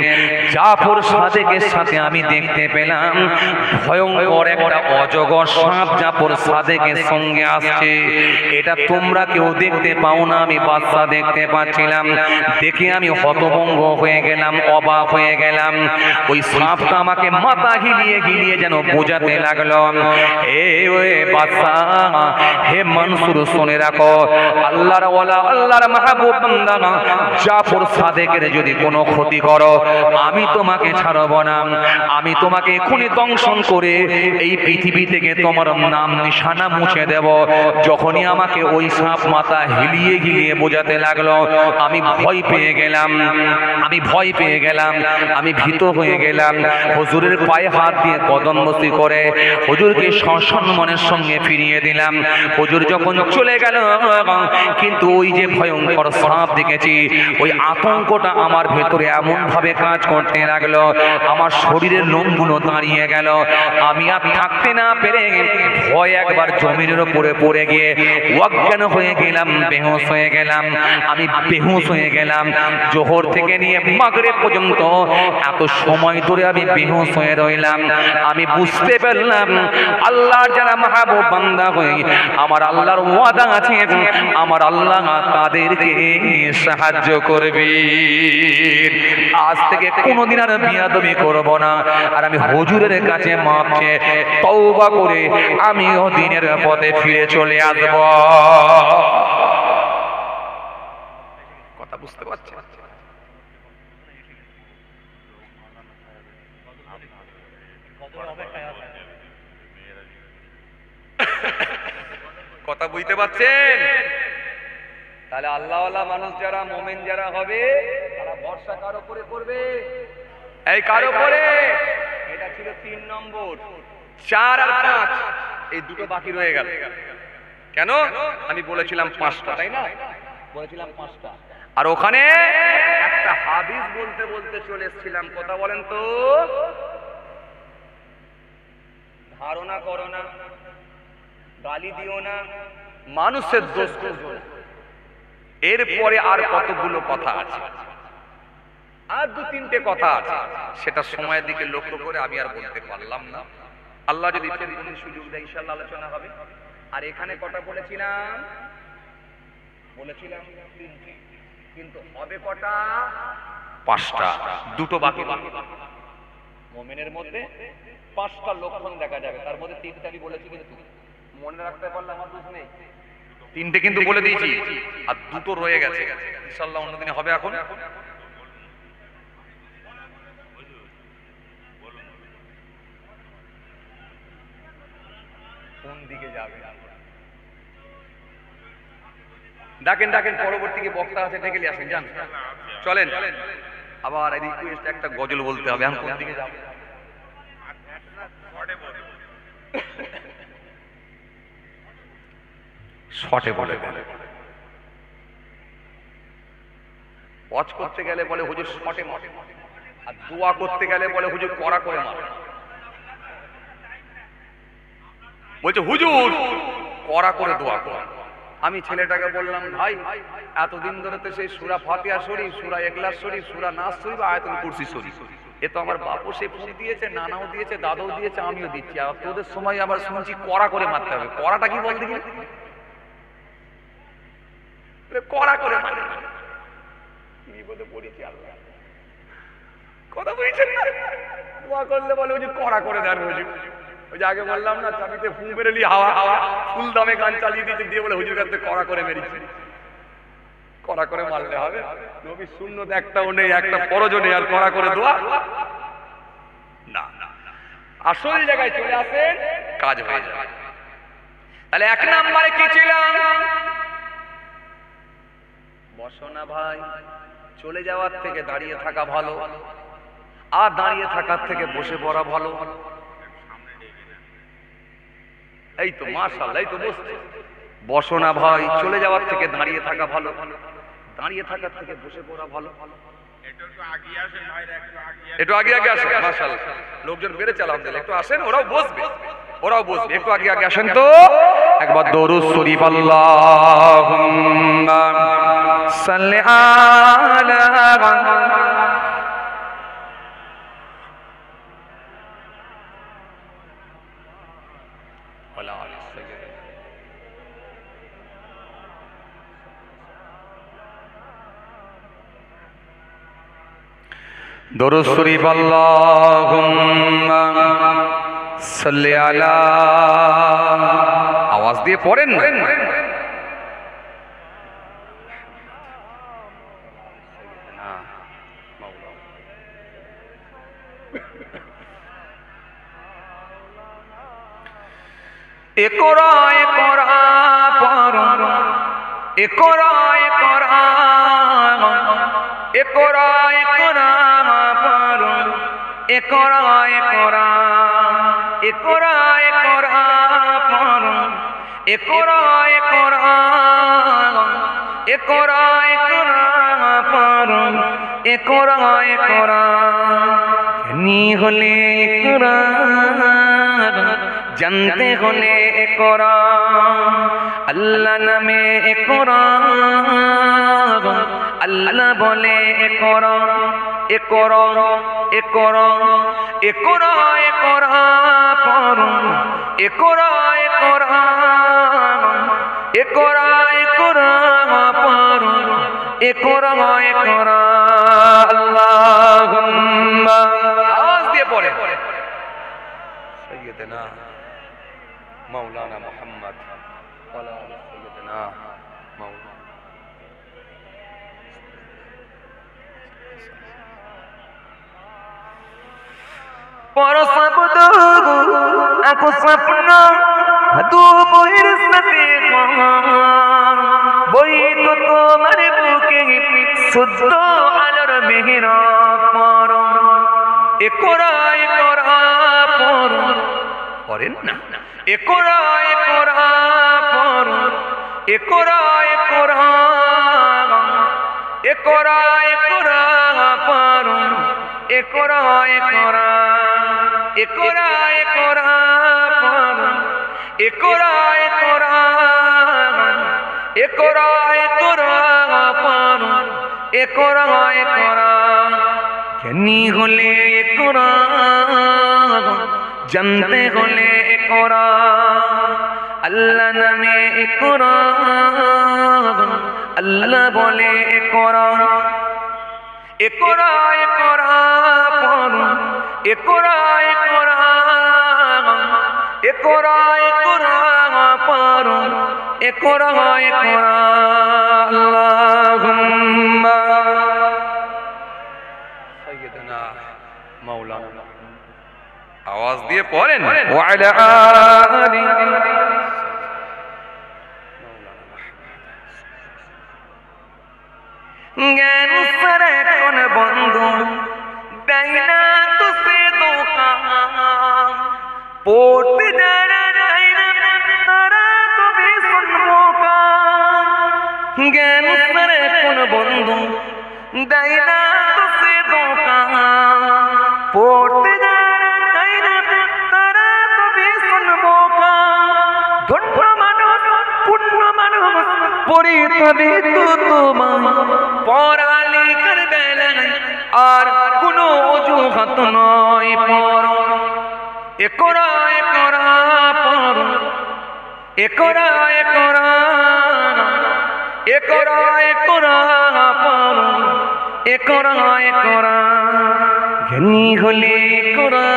জাফর সাদিকের সাথে আমি দেখতে পেলাম ভয়ঙ্কর একটা অজগর সাপ জাফর সাদিকের সঙ্গে আসছে। এটা তোমরা কেউ দেখতে পাও না, আমি বাদশা দেখতে পাচ্ছিলাম। দেখে আমি হতভম্ব হয়ে গেলাম, অবাক হয়ে গেলাম। ওই সাপটা আমাকে মাথা হিলিয়ে হিলিয়ে যেন বোঝাতে লাগলো, ওই বাদশা, হে মনসুর শুনে রাখো, আল্লাহর ওয়ালা, আল্লাহর মাহবুব বান্দা জাফর সাদিকের যদি কোনো ক্ষতি করো, আমি তোমাকে ছাড়ব না, আমি তোমাকে এখনই দংশন করে এই পৃথিবী থেকে তোমার নাম নিশানা মুছে দেব। যখনই আমাকে ওই সাপ মাথা হিলিয়ে হিলিয়ে বোঝাতে লাগলো, আমি ভয় পেয়ে গেলাম, আমি ভয় পেয়ে গেলাম, আমি ভীত হয়ে গেলাম। হুজুরের পায়ে হাত দিয়ে কদমবস্তি করে হুজুরকে সসম্মানের সঙ্গে ফিরিয়ে দিলাম। হুজুর যখন চলে গেল, কিন্তু ওই যে ভয়ঙ্কর সাপ দেখেছি, ওই আতঙ্কটা আমার ভেতরে এমন ভাবে কাজ করতে লাগলো, আমার শরীরের লোমগুলো দাঁড়িয়ে গেল। আমি আর থাকতে না পেরে ভয় একবার জমিনের উপরে পড়ে গিয়ে অজ্ঞান হয়ে গেলাম, বেহুশ হয়ে গেলাম। আমি বেহুশ হয়ে গেলাম। জোহর থেকে নিয়ে মাগরিব পর্যন্ত এত সময় ধরে আমি বেহুশ হয়ে রইলাম। আমি বুঝতে পারলাম আল্লাহর যারা মাহবুব বান্দা হয়ে আমার আল্লাহর ওয়াদা আছে, আমার আল্লাহ তাদেরকে সাহায্য করবে। আজ থেকে কোনোদিন আর বিয়াদবি করব না, আর আমি হুজুরের কাছে মাপ চেয়ে তওবা করে আমিও দিনের পথে ফিরে চলে আসব। কথা বুঝতে পারছেন? কথা বুঝতে পারছেন? তাহলে আল্লাহওয়ালা মানুষ যারা, মুমিন যারা হবে, তারা ভরসা কার উপরে করবে? এই কার উপরে? এটা ছিল 3 নম্বর। 4 আর 5 এই দুটো বাকি রয়ে গেল। কেন? আমি বলেছিলাম 5টা, তাই না? বলেছিলাম 5টা। আর ওখানে একটা হাদিস বলতে বলতে চলে এসেছিলাম। কথা বলেন তো, ধারণা করো না, গালি দিও না, মানুষের দোষ খুঁজো না। এরপরে আর কতগুলো কথা আছে, আর 2-3টে কথা আছে, সেটা সময়ের দিকে লক্ষ্য করে আমি আর বলতে পারলাম না। আল্লাহ যদি ফের কোনো সুযোগ দেয় ইনশাআল্লাহ আলোচনা হবে। আর এখানে কটা বলেছিলাম? বলেছিলাম 3টে, কিন্তু হবে কটা? 5টা। দুটো বাকি। মুমিনের মধ্যে 5টা লক্ষণ দেখা যাবে, তার মধ্যে 3টা আমি বলেছি, কিন্তু মনে রাখতে পারলে আমার দোষ নেই। 3টে কিন্তু বলে দিয়েছি, আর দুটো রয়ে গেছে, ইনশাআল্লাহ অন্যদিনে হবে। এখন কোন দিকে যাবে? ডাকেন ডাকেন, পরবর্তীকে বক্তা আছে, ডেকে নিয়ে আসেন, যান চলেন। আবার রিকোয়েস্ট, একটা গজল বলতে হবে। এখন কোন দিকে যাবে? শর্টে বলে দেন। ওয়াজ করতে গেলে বলে হুজুর শর্টে মারে, আর দোয়া করতে গেলে বলে হুজুর কড়া করে মারে। বলছে হুজুর কড়া করে দোয়া করে। আমি ছেলেটাকে বললাম, ভাই এতদিন ধরে তো সেই সূরা ফাতিহা শরীফ, সূরা ইখলাস শরীফ, সূরা নাস শরীফ, আয়াতুল কুরসি শরীফ, এ তো আমার বাপও সে ফুল দিয়েছে, নানাও দিয়েছে, দাদাও দিয়েছে, আমিও দিচ্ছি। আর তোদের সময় আবার শুনছি কড়া করে মারতে হবে। কড়াটা কি বল দেখি? কড়া করে মানে বিপদে পড়েছি আল্লাহ। কথা বুঝছেন না? দোয়া করলে বলে হুজুর কড়া করে দেন। হুজুর ওই যে আগে বললাম না, চাবিতে ফু বেরোলি হাওয়া হাওয়া, ফুল দামে গান চালিয়ে দিয়েছে, দিয়ে বলে হুজুর কাছে কড়া করে মেরেছি। কড়া করে মারলে হবে? নবীর সুন্নত একটাও নেই, একটা ফরজও নেই, আর কড়া করে দোয়া না। আসল জায়গায় চলে আসেন, কাজ হয়ে যাবে। তাহলে 1 নম্বরে কি ছিলাম? বসো না ভাই, চলে যাওয়ার থেকে দাঁড়িয়ে থাকা ভালো, আর দাঁড়িয়ে থাকার থেকে বসে পড়া ভালো। এই তো মাশাআল্লাহ, এই তো বসছে। বসো না ভাই, চলে যাওয়ার থেকে দাঁড়িয়ে থাকা ভালো, দাঁড়িয়ে থাকার থেকে বসে পড়া ভালো। একটু আগে আগে আসেন, মাশাআল্লাহ লোকজন বেড়েছে আলহামদুলিল্লাহ। একটু আসেন, ওরাও বসবে, ওরাও বসবে। একটু আগে আগে আসেন তো। একবার দরুদ শরীফ, আল্লাহুম্মা সাল্লি আলা দরুদ শরীফ, আল্লাহুম্মা সাল্লি আলা, আওয়াজ দিয়ে পড়েন না। ইকরা ইকরা পড়ো, ইকরা ইকরা, ইকরা ইকরা পড়ো, ইকরা ইকরা, ইকরা ইকরা পড়ো, ইকরা ইকরা, ইকরা ইকরা পড়ো, ইকরা ইকরা। নি হলে ইকরা, জানতে হলে ইকরা, আল্লাহ নামে ইকরা, আল্লাহ বলে ইকরা, ইকরা ইকরা, ইকরা ইকরা পড়ো, ইকরা ইকরা, ইকরা ইকরা পড়ো, ইকরা ইকরা। আল্লাহুম্মা, আওয়াজ দিয়ে পড়ে, সাইয়্যিদনা মাওলানা মুহাম্মদ ওয়ালা আলি সাইয়্যিদনা মাওলানা। পর শব্দ আকো স্বপ্ন দু বইয়ের সাথে বই তো তোমার বুকে শুদ্ধ আলোর মেহরাব পর, ইকরা ইকরা পড়। পড়েন না? একরা একরা পড়ুন, একরা একরা, একরা একরা পড়ুন, একরা একরা, একরা একরা পড়ুন, একরা একরা, একরা একরা পড়ুন, একরা একরা। জ্ঞানী হলে একরা, জানতে হলে একরা, আল্লাহ নামে একরা, আল্লাহ বলে একরা, একরা একরা পড়ুন, একরা একরা, একরা একরা পড়ুন, একরা একরা। আল্লাহুম্মা সাইয়্যিদানা মাওলানা, আওয়াজ দিয়ে পড়েন, ওয়া আলা আলি জ্ঞান সারা কোন বন্ধু দেয় না তুসে ধোঁকা, পড়তে যারা চায় না তারা তো ভীষণ বোকা। জ্ঞান সারা কোন বন্ধু দেয় না তুসে ধোঁকা, পড়তে যারা চায় না তারা তো ভীষণ বোকা। ধন্য মানুষ পূর্ণ মানুষ পড়ি তবে তো তোমার পড়ালেখার বেলায় আর কোনো অজুহাত নয়। পড় একরা একরা পড়, একরা একরা, একরা একরা পড়, একরা একরা। জ্ঞানী হলে একরা,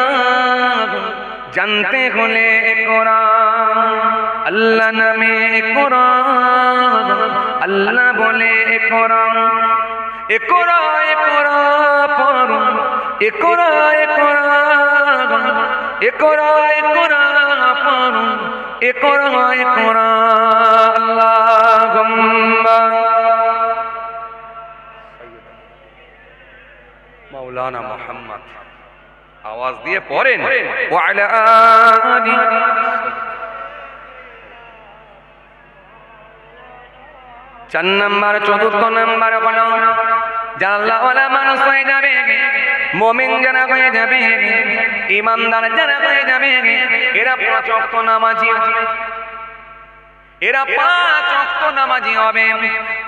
জানতে হলে একরা, আল্লাহ নামে একরা, আল্লাহ বলে একরা, একরা একরা পড়, একরা একরা, একরা একরা পড়, একরা একরা। আল্লাহুম্মা মাওলানা মুহাম্মদ, আওয়াজ দিয়ে পড়েন, ওয়া আলা আলি। 4 নম্বর 4 নম্বর হলো যারা আল্লাহওয়ালা মানুষ হয়ে যাবে, মুমিন যারা হয়ে যাবে, ইমানদার যারা হয়ে যাবে, এরা 5 ওয়াক্ত নামাজি, এরা 5 ওয়াক্ত নামাজি হবে।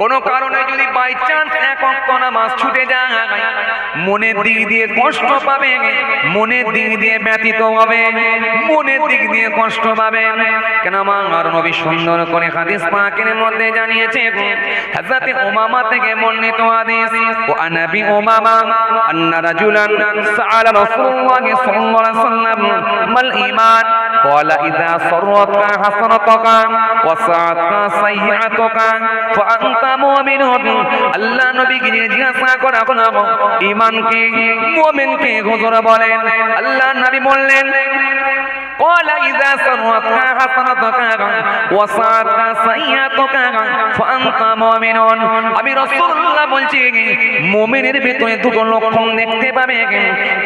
কোনো কারণে যদি বাই চান্স 1 ওয়াক্ত নামাজ ছুটে যায়, মনের দিক দিয়ে কষ্ট পাবে, মনের দিক দিয়ে ব্যথিত হবে, মনের দিক দিয়ে কষ্ট পাবে। কেন আমার নবী সুন্দর করে হাদিস পাকের মধ্যে জানিয়েছে, হযরত উমামা থেকে বর্ণিত হাদিস, ও আনাবি উমামা আন্না রাজুলান সাআলা রাসূলুল্লাহ সাল্লাল্লাহু আলাইহি ওয়াসাল্লাম মাল ঈমান ক্বালা ইযা সাররাকা হাসানাতুকা ওয়া সাআতা সাইয়্যাতুকা ফা আনতা মুমিনুন। আল্লাহ নবীকে জিজ্ঞাসা করা হলো ঈমান কি, মুমিন কি হুজুর বলেন? আল্লাহ নবী বললেন, ক্বালা ইযা সাররাকা হাসানাতুকা ওয়া সাআতা সাইয়্যাতুকা ফা আনতা মুমিনুন। আমি রাসূলুল্লাহ বলছি, মুমিনের ভিতরে 2টো লক্ষণ দেখতে পাবে।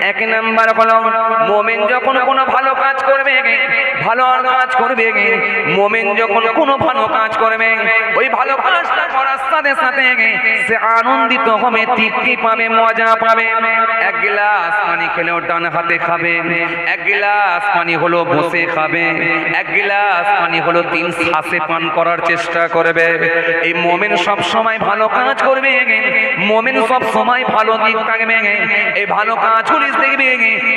1 নাম্বার হলো মুমিন যখন কোনো ভালো কাজ করবে, ভালো কাজ করবে, মুমিন যখন কোনো ভালো কাজ করবে, ওই ভালো কাজটা করার সাথে সাথে সে আনন্দিত হবে, তৃপ্তি পাবে, মজা পাবে। 1 গ্লাস পানি খেলেও ডান হাতে খাবে, 1 গ্লাস পানি হলো বসে খাবে, 1 গ্লাস পানি হলো 3 শ্বাসে পান করার চেষ্টা করবে। এই মুমিন সব সময় ভালো কাজ করবে, মুমিন সব সময় ভালো দিক থাকবে, এই ভালো কাজগুলি দেখবে,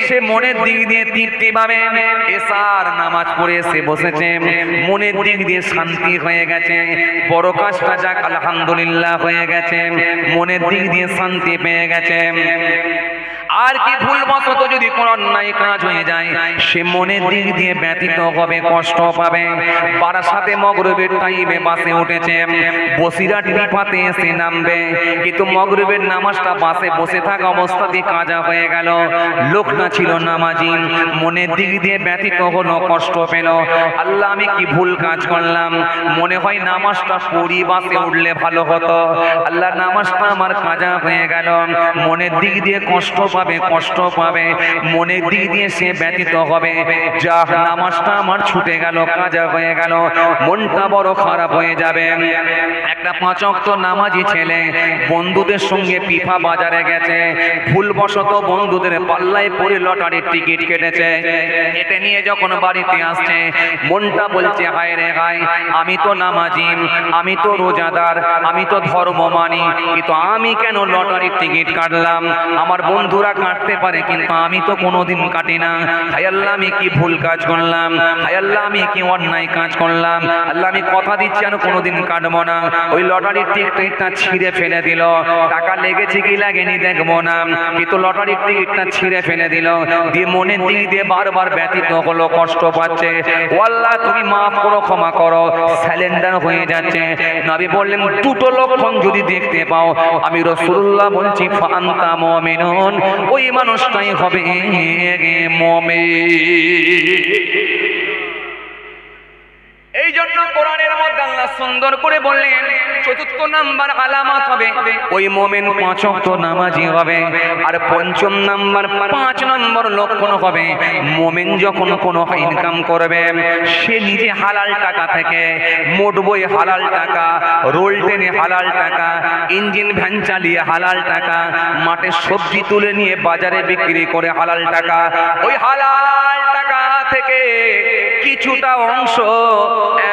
সে মনের দিক দিয়ে তৃপ্তি পাবে। এশার নামাজ পড়ে সে বসেছে, মনের দিক দিয়ে শান্তি হয়ে গেছে, বড় কাজটা যাক আলহামদুলিল্লাহ হয়ে গেছে, মনের দিক দিয়ে শান্তি পেয়ে গেছে। আর কি ভুলবশত যদি কোনো অন্যায় কাজ হয়ে যায়, সে মনের দিক দিয়ে ব্যথিত হবে, কষ্ট পাবে। বারাসাতে মাগরিবের টাইমে বাসে উঠেছে, বসিরহাট বিপাতে এসে নামবে, কিন্তু মাগরিবের নামাজটা বাসে বসে থাকা অবস্থাতেই কাজা হয়ে গেল। লোকটা ছিল নামাজি, মনের দিক দিয়ে ব্যথিত হলো, কষ্ট পেল। আল্লাহ আমি কি ভুল কাজ করলাম, মনে হয় নামাজটা পড়ি বাসে উঠলে ভালো হতো। আল্লাহ নামাজটা আমার কাজা হয়ে গেল, মনের দিক দিয়ে কষ্ট পাবে, কষ্ট পাবে, মনের দিক দিয়ে সে ব্যতীত হবে। যা নামাজটা আমার ছুটে গেল, কাজা হয়ে গেল, মনটা বড় খারাপ হয়ে যাবে। একটা 5 ওয়াক্ত নামাজি ছেলে বন্ধুদের সঙ্গে পিফা বাজারে গেছে, ভুলবশত বন্ধুদের পাল্লায় পড়ে লটারির টিকিট কেটেছে। কেটে নিয়ে যখন বাড়িতে আসছে, মনটা বলছে হায় রে হায়, আমি তো নামাজি, আমি তো রোজাদার, আমি তো ধর্ম মানি, কিন্তু আমি কেন লটারির টিকিট কাটলাম? আমার বন্ধুরা কাটতে পারে, কিন্তু আমি তো কোনোদিন কাটি না। হায় আল্লাহ, আমি কি ভুল কাজ করলাম? হায় আল্লাহ, আমি কি অন্যায় কাজ করলাম? আল্লাহ, আমি কথা দিচ্ছি আর কোনোদিন কাটবো না। ওই লটারির টিকিটটা ছিঁড়ে ফেলে দিল। টাকা লেগেছে কি লাগেনি দেখবো না, কিন্তু লটারির টিকিটটা ছিঁড়ে ফেলে দিল। দিয়ে মনের দিক দিয়ে বারবার ব্যতীত হলো, কষ্ট পাচ্ছে। ও আল্লাহ, তুমি মাফ করো, ক্ষমা করো। স্যালেন্ডার হয়ে যাচ্ছে। নবী বললেন, দুটো লক্ষণ যদি দেখতে পাও, আমি রাসূলুল্লাহ বলছি, ফান্তা মুমিনুন, ওই মানুষটাই হবে মুমিন। এই জন্য কোরআনের মধ্যে আল্লাহ সুন্দর করে বললেন, চতুর্থ নাম্বার আলামত হবে ওই মুমিন 5 ওয়াক্ত নামাজি হবে। আর পঞ্চম নাম্বার, 5 নম্বর লক্ষণ হবে, মুমিন যখন কোনো ইনকাম করবে, সে নিজে হালাল টাকা থেকে, মোটবই হালাল টাকা, রোল টেনে হালাল টাকা, ইঞ্জিন ভ্যান চালিয়ে হালাল টাকা, মাঠে সবজি তুলে নিয়ে বাজারে বিক্রি করে হালাল টাকা, ওই হালাল টাকা থেকে কিছুটা অংশ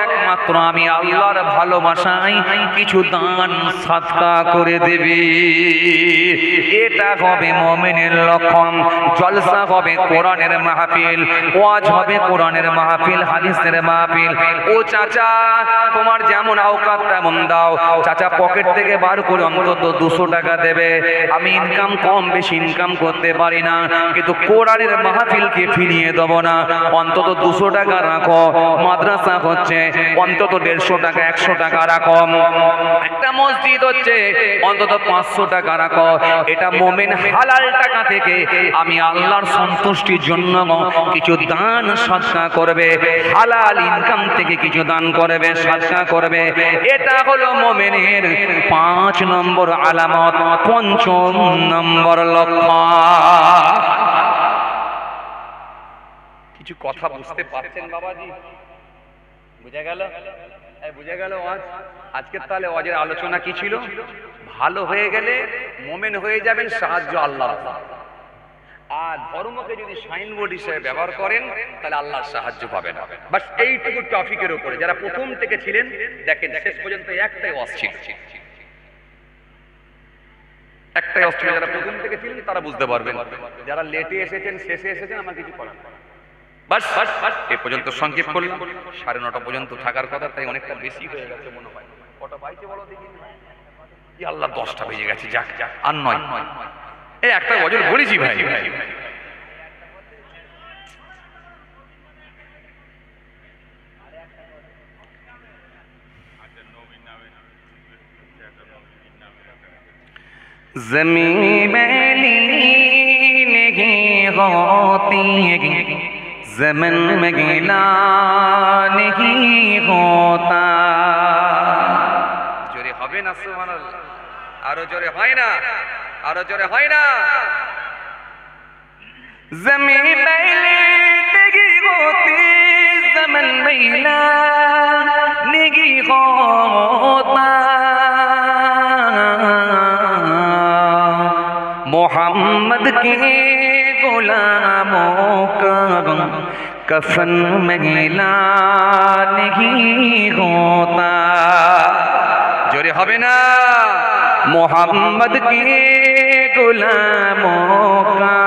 একমাত্র আমি আল্লাহর ভালোবাসায় কিছু দান সাদকা করে দেবে। এটা হবে মুমিনের লক্ষণ। জলসা হবে কোরআনের মাহফিল, ওয়াজ হবে কোরআনের মাহফিল, হাদিসের মাহফিল। ও চাচা, তোমার যেমন আওকাত তেমন দাও। চাচা পকেট থেকে বার করে অন্তত 200 টাকা দেবে। আমি ইনকাম কম বেশি ইনকাম করতে পারি না, কিন্তু কোরআনের মাহফিলকে ফিরিয়ে দেব না। অন্তত 200 টাকা রাখো। মাদ্রাসা হচ্ছে, অন্তত 150 টাকা 100 টাকা রাখো। একটা মসজিদ হচ্ছে, অন্তত 500 টাকা রাখো। এটা মুমিন হালাল টাকা থেকে আমি আল্লাহর সন্তুষ্টির জন্য কিছু দান সদকা করবে, হালাল ইনকাম থেকে কিছু দান করবে, সদকা করবে। এটা হলো মুমিনের 5 নম্বর আলামত, 5ম নম্বর লক্ষণ। কিছু কথা বুঝতে পারছেন বাবাজি? বুঝা গেল? বুঝা গেল? আজকের তাহলে ওয়াজের আলোচনা কি ছিল? ভালো হয়ে গেলে মুমিন হয়ে যাবেন, সাহায্য আল্লাহ। আর ধর্মকে যদি সাইনবোর্ড হিসেবে ব্যবহার করেন, তাহলে আল্লাহর সাহায্য পাবেন। বাস এইটুকু টপিকের উপরে যারা প্রথম থেকে ছিলেন, দেখেন শেষ পর্যন্ত একটাই ওয়াজ ছিল, একটাই ওয়াজ ছিল। যারা প্রথম থেকে ছিলেন তারা বুঝতে পারবেন, যারা লেটে এসেছেন, শেষে এসেছেন, আমার কিছু করার নেই। বাস এ পর্যন্ত সংক্ষেপ করলাম। 9:30 পর্যন্ত থাকার কথা, তাই অনেকটা বেশি হয়ে গেছে মনে হয়। কটা বাইছে বলো দেখি? আল্লাহ, 10টা বেজে গেছে। যাক যাক, আর নয়, এই একটা ওয়াজ বলেছি ভাই। ज़मीन मैली नहीं होती, ज़मीन में गीला नहीं होता। जोरे হবে না? সুবহানাল্লাহ। আরো জোরে হয় না? আরো জোরে হয় না? ज़मीन मैली नहीं होती, ज़मीन मैला नहीं होता। मोहम्मद के गुलामों का कफन में गीला नहीं होता। जोरे হবে না? मोहम्मद के गुलामों का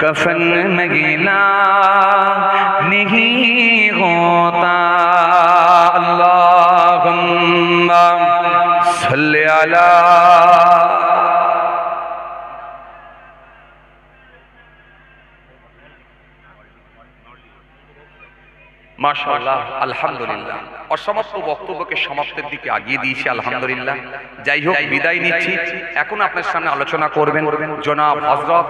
कफन में गीला नहीं होता। अल्लाहुम्मा सल्ली अला। মাশাআল্লাহ, আলহামদুলিল্লাহ। অসমাপ্ত বক্তব্যকে সমাপ্তির দিকে আগিয়ে দিয়েছি, আলহামদুলিল্লাহ। যাই হোক, বিদায় নিচ্ছি। এখন আপনার সামনে আলোচনা করবেন জনাব হযরত